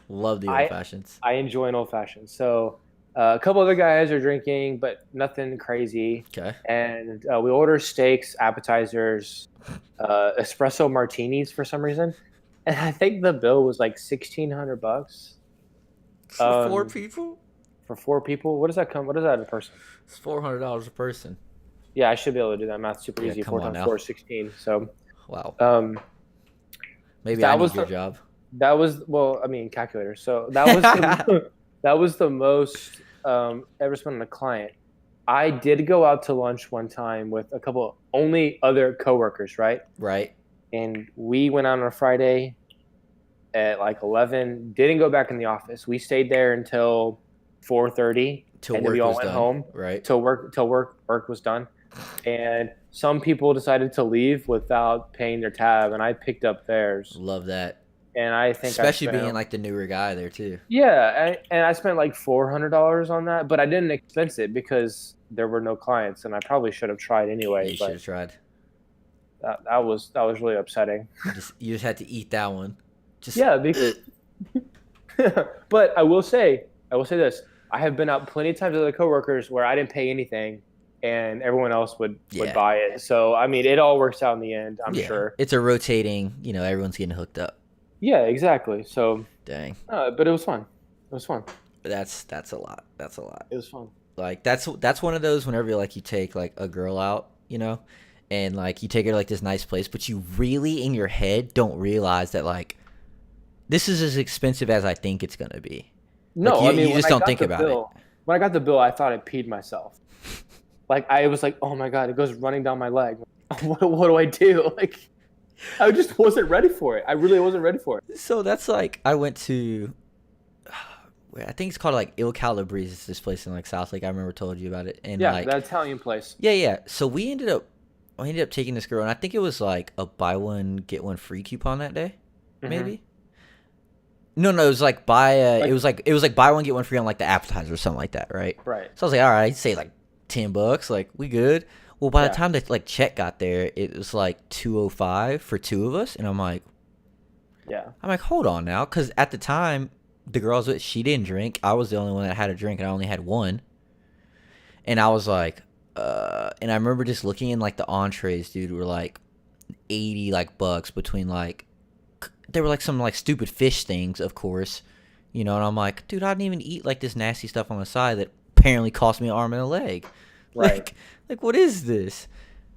Love the old fashions. I enjoy an old fashioned. So a couple other guys are drinking, but nothing crazy. Okay. And we order steaks, appetizers, espresso martinis for some reason, and I think the bill was like $1,600 For 4 people? for 4 people. What does that come? What is that a person? It's $400 a person. Yeah, I should be able to do that math super Yeah, easy. come 4 on times now. 4 is 16. So Wow. that Maybe I was need your the- job. that was well, I mean calculator. So that was that was the most ever spent on a client. I did go out to lunch one time with a couple only other coworkers, right? Right. And we went out on a Friday at like 11. Didn't go back in the office. We stayed there until 4:30, Till and then work we all was went done. home Right. till work was done. And some people decided to leave without paying their tab, and I picked up theirs. Love that. And I think Especially I spent, being like the newer guy there too. yeah, and I spent like $400 on that, but I didn't expense it because there were no clients, and I probably should have tried anyway. You should But have tried. that was really upsetting. You just had to eat that one. Just Yeah, because, but I will say this: I have been out plenty of times with other coworkers where I didn't pay anything, and everyone else would Yeah. buy it. So I mean, it all works out in the end. I'm yeah. sure. It's a rotating. Everyone's getting hooked up. Yeah, exactly. So, Dang. but it was fun. It was fun. That's a lot. That's a lot. It was fun. Like that's one of those whenever like you take like a girl out, and like you take her to like this nice place, but you really in your head don't realize that like this is as expensive as I think it's gonna be. No, Like, you- I mean you just when I don't got think the about it. bill, When I got the bill, I thought I peed myself. Like I was like, oh my god, it goes running down my leg. What do I do? Like I just wasn't ready for it. I really wasn't ready for it. So that's like I went to I think it's called like Il Calabrese. It's this place in like South Lake. I remember told you about it. And Yeah, like that Italian place. yeah. So I ended up taking this girl, and I think it was like a buy one get one free coupon that day, Mhm. maybe. No, it was like it was like buy one get one free on like the appetizer or something like that, right? Right. So I was like, all right, say like $10, like we good. Well, by Yeah. the time the like check got there, it was like $205 for two of us, and I'm like, Yeah. hold on now, because at the time the girl I was with, she didn't drink. I was the only one that had a drink, and I only had one. And I was like, and I remember just looking in like the entrees, dude, were like 80 like bucks between like they were like some like stupid fish things, of course, and I'm like, dude, I didn't even eat like this nasty stuff on the side that apparently cost me an arm and a leg. Right. Like what is this?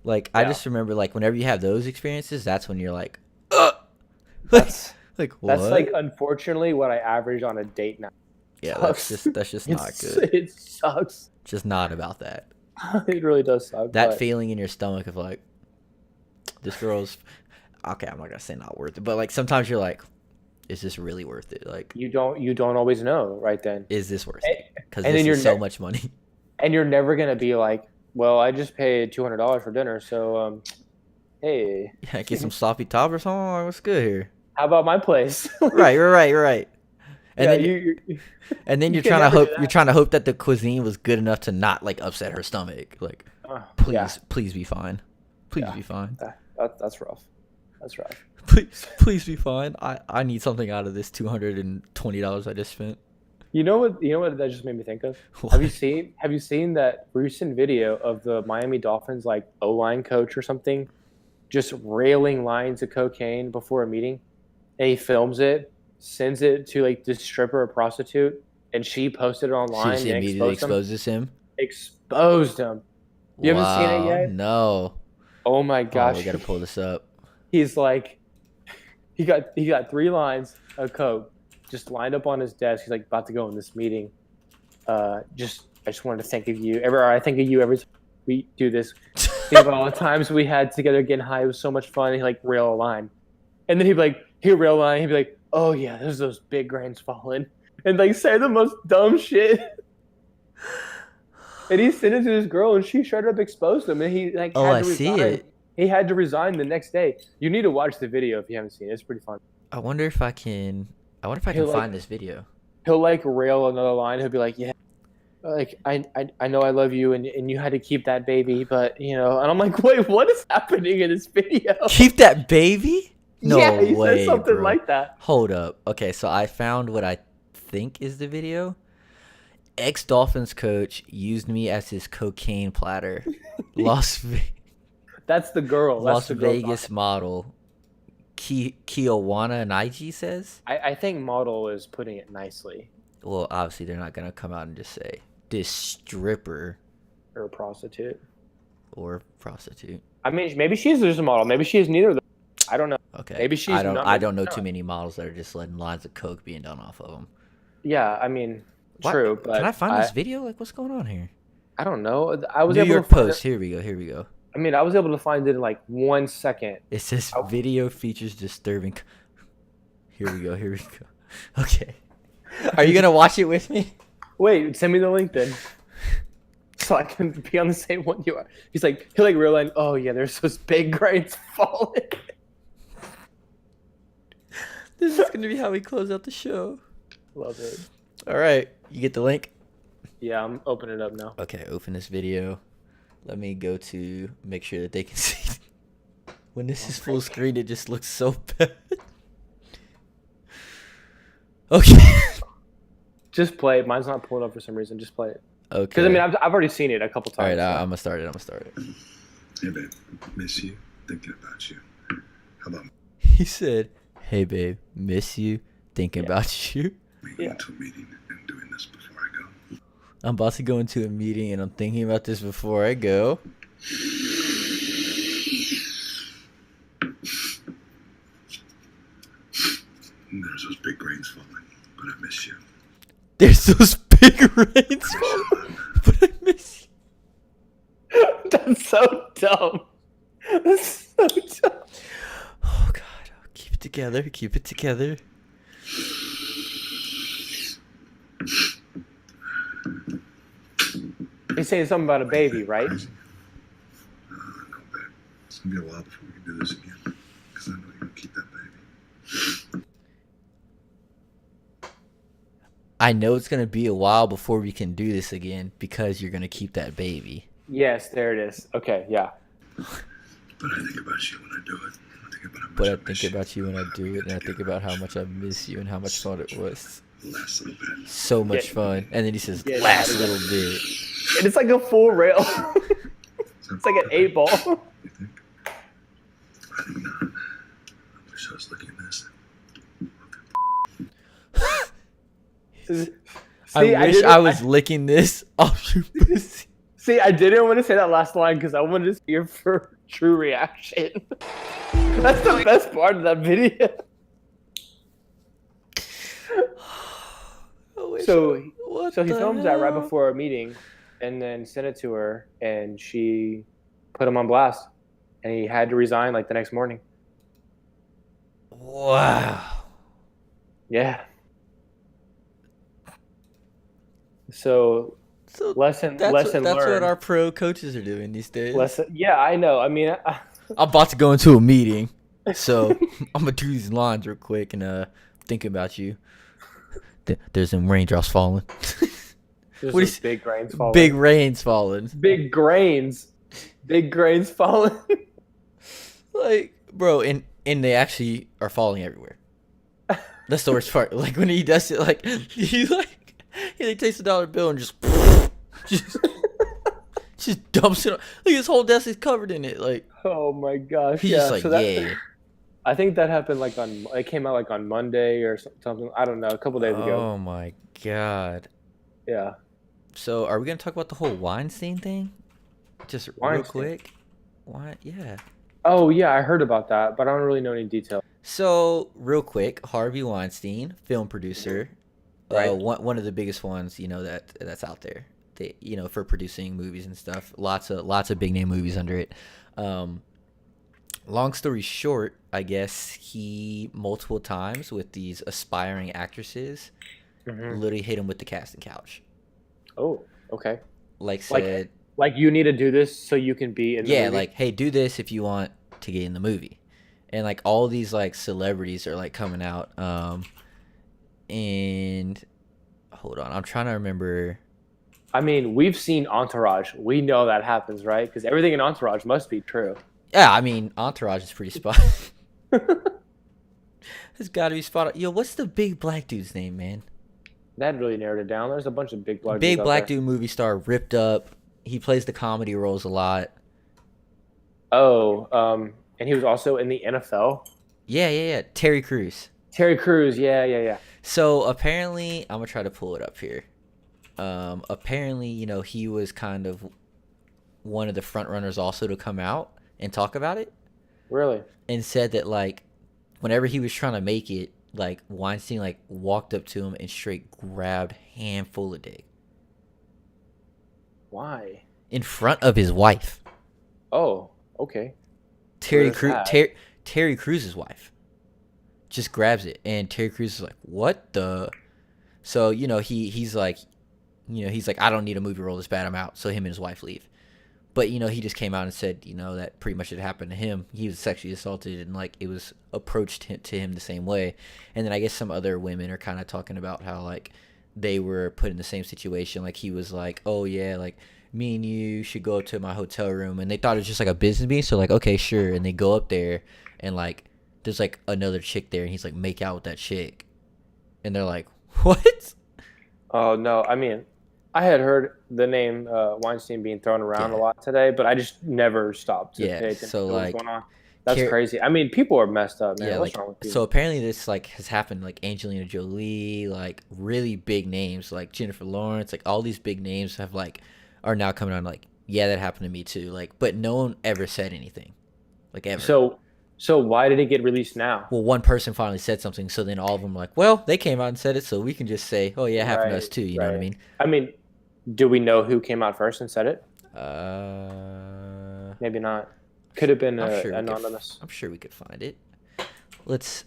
Like I Yeah. just remember like whenever you have those experiences, that's when you're like, That's like what? that's like unfortunately what I average on a date now. yeah, sucks. that's just not It's- good. It sucks. Just not about that. It really does suck. That but feeling in your stomach of like, this girl's okay. I'm not gonna say not worth it, but like sometimes you're like, is this really worth it? Like, you don't always know right then. is this worth it? Because and this then you're is so ne- much money. And you're never gonna be like, well, I just paid $200 for dinner, so hey, Yeah, get some sloppy top or something. Like, what's good here? how about my place? Right. And Yeah, then you and then you you're can trying to never do hope that. you're trying to hope that the cuisine was good enough to not like upset her stomach. Like, yeah, please be fine. Please Yeah. be fine. that's rough. That's rough. Please be fine. I need something out of this $220 I just spent. You know what that just made me think of? What? Have you seen that recent video of the Miami Dolphins like O-line coach or something just railing lines of cocaine before a meeting? And he films it, sends it to like this stripper or prostitute, and she posted it online She and immediately exposed him. exposes him. You haven't seen it Wow, yet? No. Oh my gosh. Oh, we gotta pull this up. He's like, he got 3 lines of coke just lined up on his desk. He's like about to go in this meeting. I just wanted to think of you. I think of you every time we do this. Think about all the times we had together getting high. It was so much fun. He like rail a line, and then he'd rail a line. He'd be like, "Oh yeah, there's those big grains falling," and like say the most dumb shit. And he sent it to this girl, and she straight up exposed him. And he like Oh, had I to see resign. it. He had to resign the next day. You need to watch the video if you haven't seen it. It's pretty fun. I wonder if I can He'll, like- find this video. He'll like rail another line. He'll be like, "Yeah, like I know I love you, and you had to keep that baby, but and I'm like, wait, what is happening in this video? Keep that baby? No yeah, he way, said something bro. like that. Hold up. Okay, so I found what I think is the video. Ex-Dolphins coach used me as his cocaine platter. That's the girl. That's Las the girl Vegas talking. model Kiyowana Naiji says. I think model is putting it nicely. Well, obviously they're not gonna come out and just say this stripper Or a prostitute. or prostitute. I mean, maybe she's just a model. Maybe she is neither of them. I don't know. Okay. Maybe she's I don't. not. I Maybe don't know not. too many models that are just letting lines of coke being done off of them. Yeah, I mean, true, but Can I find this video? Like, what's going on here? I don't know. I was New able York to find Post. it. Here we go. Here we go. I mean, I was able to find it in like 1 second. It says Oh. video features disturbing. Here we go. Here we go. Okay. Are you gonna watch it with me? Wait, send me the link then. So I can be on the same one you are. He'll like realize, oh yeah, there's those big grains falling. This is gonna be how we close out the show. Love it. All right. You get the link. Yeah, I'm opening it up now. Okay. Open this video. Let me go to make sure that they can see. When this is full screen, it just looks so bad. Okay. Just play it. Mine's not pulling up for some reason. Just play it. Okay. Because I mean, I've already seen it a couple All right. times. I'm gonna start it. Hey babe, miss you, thinking about you. How about He said, "Hey babe, miss you, thinking about you. me going to a meeting and doing this before I go? I'm about to go into a meeting and I'm thinking about this before I go." And there's those big rains falling, but I miss you. There's those big rains, but I miss you. That's so dumb. That's so dumb. Oh God, oh, keep it together. Keep it together. He's saying something about a baby, right? No, babe. It's gonna be a while before we can do this again. Because I know you're gonna keep that baby. I know it's gonna be a while before we can do this again because you're gonna keep that baby. Yes, there it is. Okay, yeah. But I think about you when I do it. I think about how much But I miss think you. about you when I do it, and I think Together about how much I miss you and how much fun it was. last little bit. So much Yeah. fun. And then he says, Yeah, "Last yeah. little bit." And it's like a full rail. So, It's like an 8 ball. You think? I think not. I wish I was looking at this. See, I wish didn't- I was licking this off your pussy. See, I didn't want to say that last line because I wanted to see your true reaction. That's the best part of that video. So he films that right before our meeting, and then sent it to her, and she put him on blast, and he had to resign like the next morning. Wow. Yeah. So So lesson that's learned. what our pro coaches are doing these days. Yeah, I know. I mean, I'm about to go into a meeting, so I'm gonna do these lines real quick and think about you. There's some raindrops falling. there's What some is- big grains falling. Big rains falling. Big grains. Big grains falling. Like, bro, and they actually are falling everywhere. That's the worst part. Like when he does it, like he takes a dollar bill and just just dumps it. Look, his whole desk is covered in it. Like Oh my gosh. he's Yeah. just like, so that, yeah. I think that happened like it came out like on Monday or something. I don't know, a couple days ago. Oh my god. Yeah. So are we gonna talk about the whole Weinstein thing? Just real Weinstein? quick. Why? Yeah. Oh yeah, I heard about that, but I don't really know any detail. So real quick, Harvey Weinstein, film producer, Right. one of the biggest ones, that's out there. They, for producing movies and stuff. Lots of big name movies under it. Long story short, I guess he multiple times with these aspiring actresses literally hit him with the casting couch. Oh, okay. Like said, Like you need to do this so you can be in the yeah, movie? like, hey, do this if you want to get in the movie. And like all these like celebrities are like coming out. And hold on, I'm trying to remember. I mean, we've seen Entourage. We know that happens, right? Because everything in Entourage must be true. Yeah, I mean, Entourage is pretty spot. It's got to be spot on. Yo, what's the big black dude's name, man? That really narrowed it down. There's a bunch of big black dudes Big out black there. dude movie star, ripped up. He plays the comedy roles a lot. Oh, and he was also in the NFL. Yeah. Terry Crews. Terry Crews. Yeah. So apparently, I'm gonna try to pull it up here. Apparently, he was kind of one of the front runners also to come out and talk about it, Really? and said that like whenever he was trying to make it, like Weinstein like walked up to him and straight grabbed handful of dick Why? in front of his wife, Oh, okay. Terry Where's Crews. that? Terry Crews' wife just grabs it, and Terry Crews is like, "What the?" So he's like, I don't need a movie role this bad. I'm out. So him and his wife leave. But he just came out and said that pretty much had happened to him. He was sexually assaulted, and like it was approached to him the same way. And then I guess some other women are kind of talking about how like they were put in the same situation. Like he was like, "Oh yeah, like me and you should go to my hotel room," and they thought it was just like a business meeting. So like, okay, sure. And they go up there, and like there's like another chick there, and he's like, "Make out with that chick," and they're like, "What?" Oh no. I mean, I had heard the name Weinstein being thrown around Yeah. a lot today, but I just never stopped to Yeah, pay attention so, to what's like, going on. That's Car- crazy. I mean, people are messed up, man. Yeah, What's like wrong with you? so apparently this like has happened like Angelina Jolie, like really big names like Jennifer Lawrence, like all these big names have like are now coming on like, yeah, that happened to me too. Like, but no one ever said anything. Like ever. So why did it get released now? Well, one person finally said something, so then all of them were like, well, they came out and said it, so we can just say, oh yeah, it happened to us too. You know what I mean? I mean, do we know who came out first and said it? Uh, Maybe not. Could have been I'm sure we could anonymous. I'm sure we could find it. Let's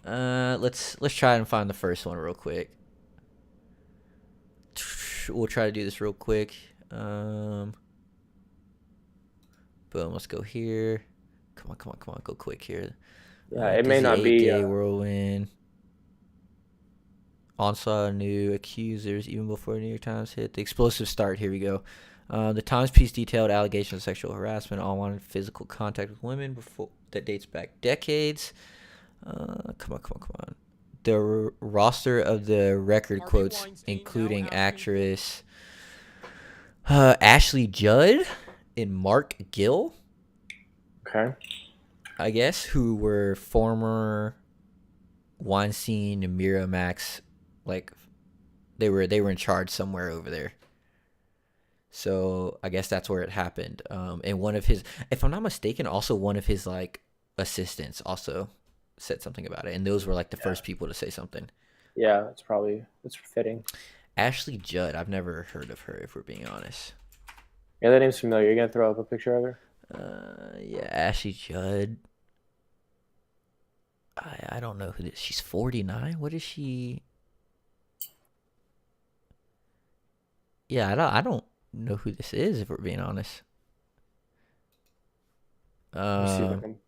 try and find the first one real quick. We'll try to do this real quick. Boom, let's go here. Come on, go quick here. Yeah, it may not be. Gay whirlwind. Onslaught of new accusers even before the New York Times hit. The explosive start. Here we go. The Times piece detailed allegations of sexual harassment, unwanted physical contact with women before that dates back decades. Come on. The roster of the record quotes, including actress Ashley Judd and Mark Gill, Okay. I guess, who were former Weinstein and Miramax, like they were in charge somewhere over there. So I guess that's where it happened. And one of his, if I'm not mistaken, also one of his like assistants also said something about it, and those were like the first people to say something. Yeah, it's fitting. Ashley Judd, I've never heard of her, if we're being honest. Yeah, that name's familiar. You're gonna throw up a picture of her? Yeah, Ashley Judd. I don't know who this. She's 49. What is she? Yeah, I don't know who this is, if we're being honest. Let me see if I can-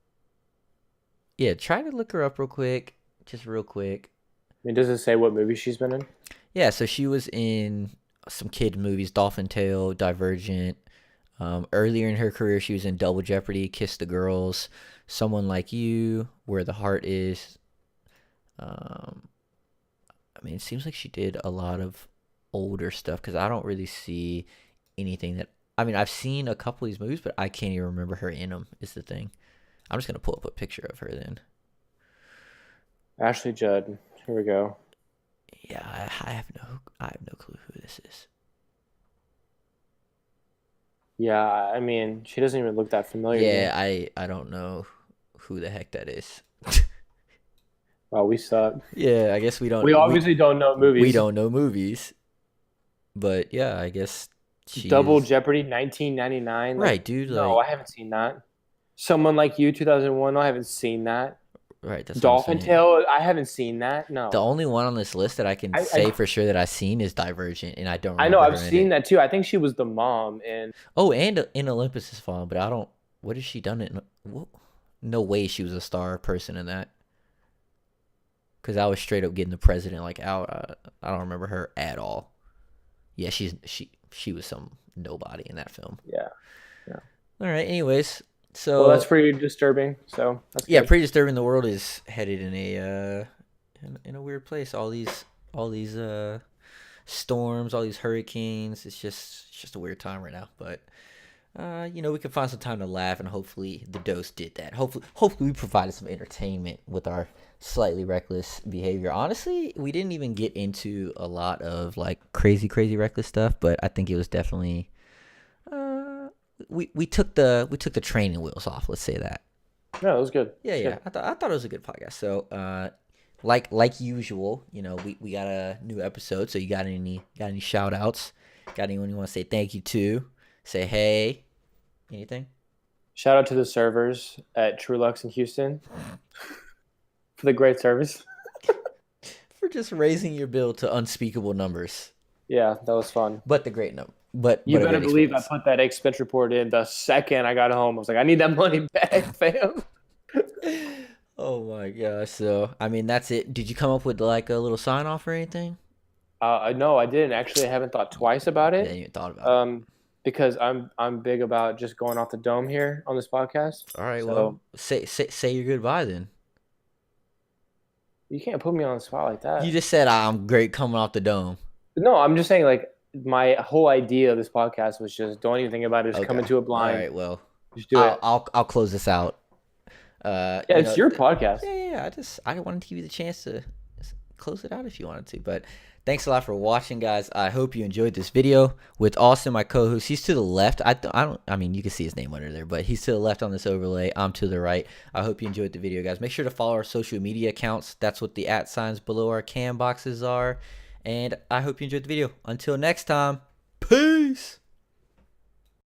Yeah, try to look her up real quick. Just real quick. I mean, does it say what movie she's been in? Yeah, so she was in some kid movies, Dolphin Tale, Divergent. Earlier in her career, she was in Double Jeopardy, Kiss the Girls, Someone Like You, Where the Heart Is. I mean, it seems like she did a lot of older stuff because I don't really see anything that... I mean, I've seen a couple of these movies, but I can't even remember her in them, is the thing. I'm just going to pull up a picture of her then. Ashley Judd. Here we go. Yeah, I have no clue who this is. Yeah, I mean, she doesn't even look that familiar. Yeah, I don't know who the heck that is. Wow, we suck. Yeah, I guess we don't. We obviously don't know movies. We don't know movies. But yeah, I guess Double Jeopardy, 1999. Right, dude. No, I haven't seen that. Someone Like You, 2001. No, I haven't seen that. Right, that's Dolphin Tale. I haven't seen that. No. The only one on this list that I can say for sure that I've seen is Divergent, and I don't. I know I've seen that too. I think she was the mom in. Oh, and in Olympus Has Fallen, but I don't. What has she done? No way she was a star person in that. Because I was straight up getting the president like out. I don't remember her at all. Yeah, she was some nobody in that film. Yeah. All right. Anyways, So Well, that's pretty disturbing. So that's yeah, good. pretty disturbing. The world is headed in in a weird place. All these storms, all these hurricanes. It's just a weird time right now. But you know, we can find some time to laugh, and hopefully the dose did that. Hopefully we provided some entertainment with our slightly reckless behavior. Honestly, we didn't even get into a lot of like crazy reckless stuff, but I think it was definitely we took the training wheels off. Let's say that. No, it was good. Yeah, It's yeah. good. I thought it was a good podcast. So, like usual, you know, we got a new episode. So you got any shout outs? Got anyone you want to say thank you to? Say hey. Anything? Shout out to the servers at Trulux in Houston for the great service. For just raising your bill to unspeakable numbers. Yeah, that was fun. But the great number. But You a better great believe I experience. put that expense report in the second I got home. I was like, I need that money back, fam. Oh my gosh. So I mean that's it. Did you come up with like a little sign off or anything? No, I didn't actually. I haven't thought twice about I it. didn't even thought about it. Because I'm big about just going off the dome here on this podcast. All right, so- well say your goodbye then. You can't put me on the spot like that. You just said I'm great coming off the dome. No, I'm just saying like my whole idea of this podcast was just don't even think about it. Just come Okay. into it blind. All right, well Just do it. I'll close this out. Yeah, it's your podcast. Yeah. I wanted to give you the chance to just close it out if you wanted to. But thanks a lot for watching, guys. I hope you enjoyed this video with Austin, my co-host. He's to the left. I mean, you can see his name under there, but he's to the left on this overlay. I'm to the right. I hope you enjoyed the video, guys. Make sure to follow our social media accounts. That's what the @ below our cam boxes are. And I hope you enjoyed the video. Until next time, peace.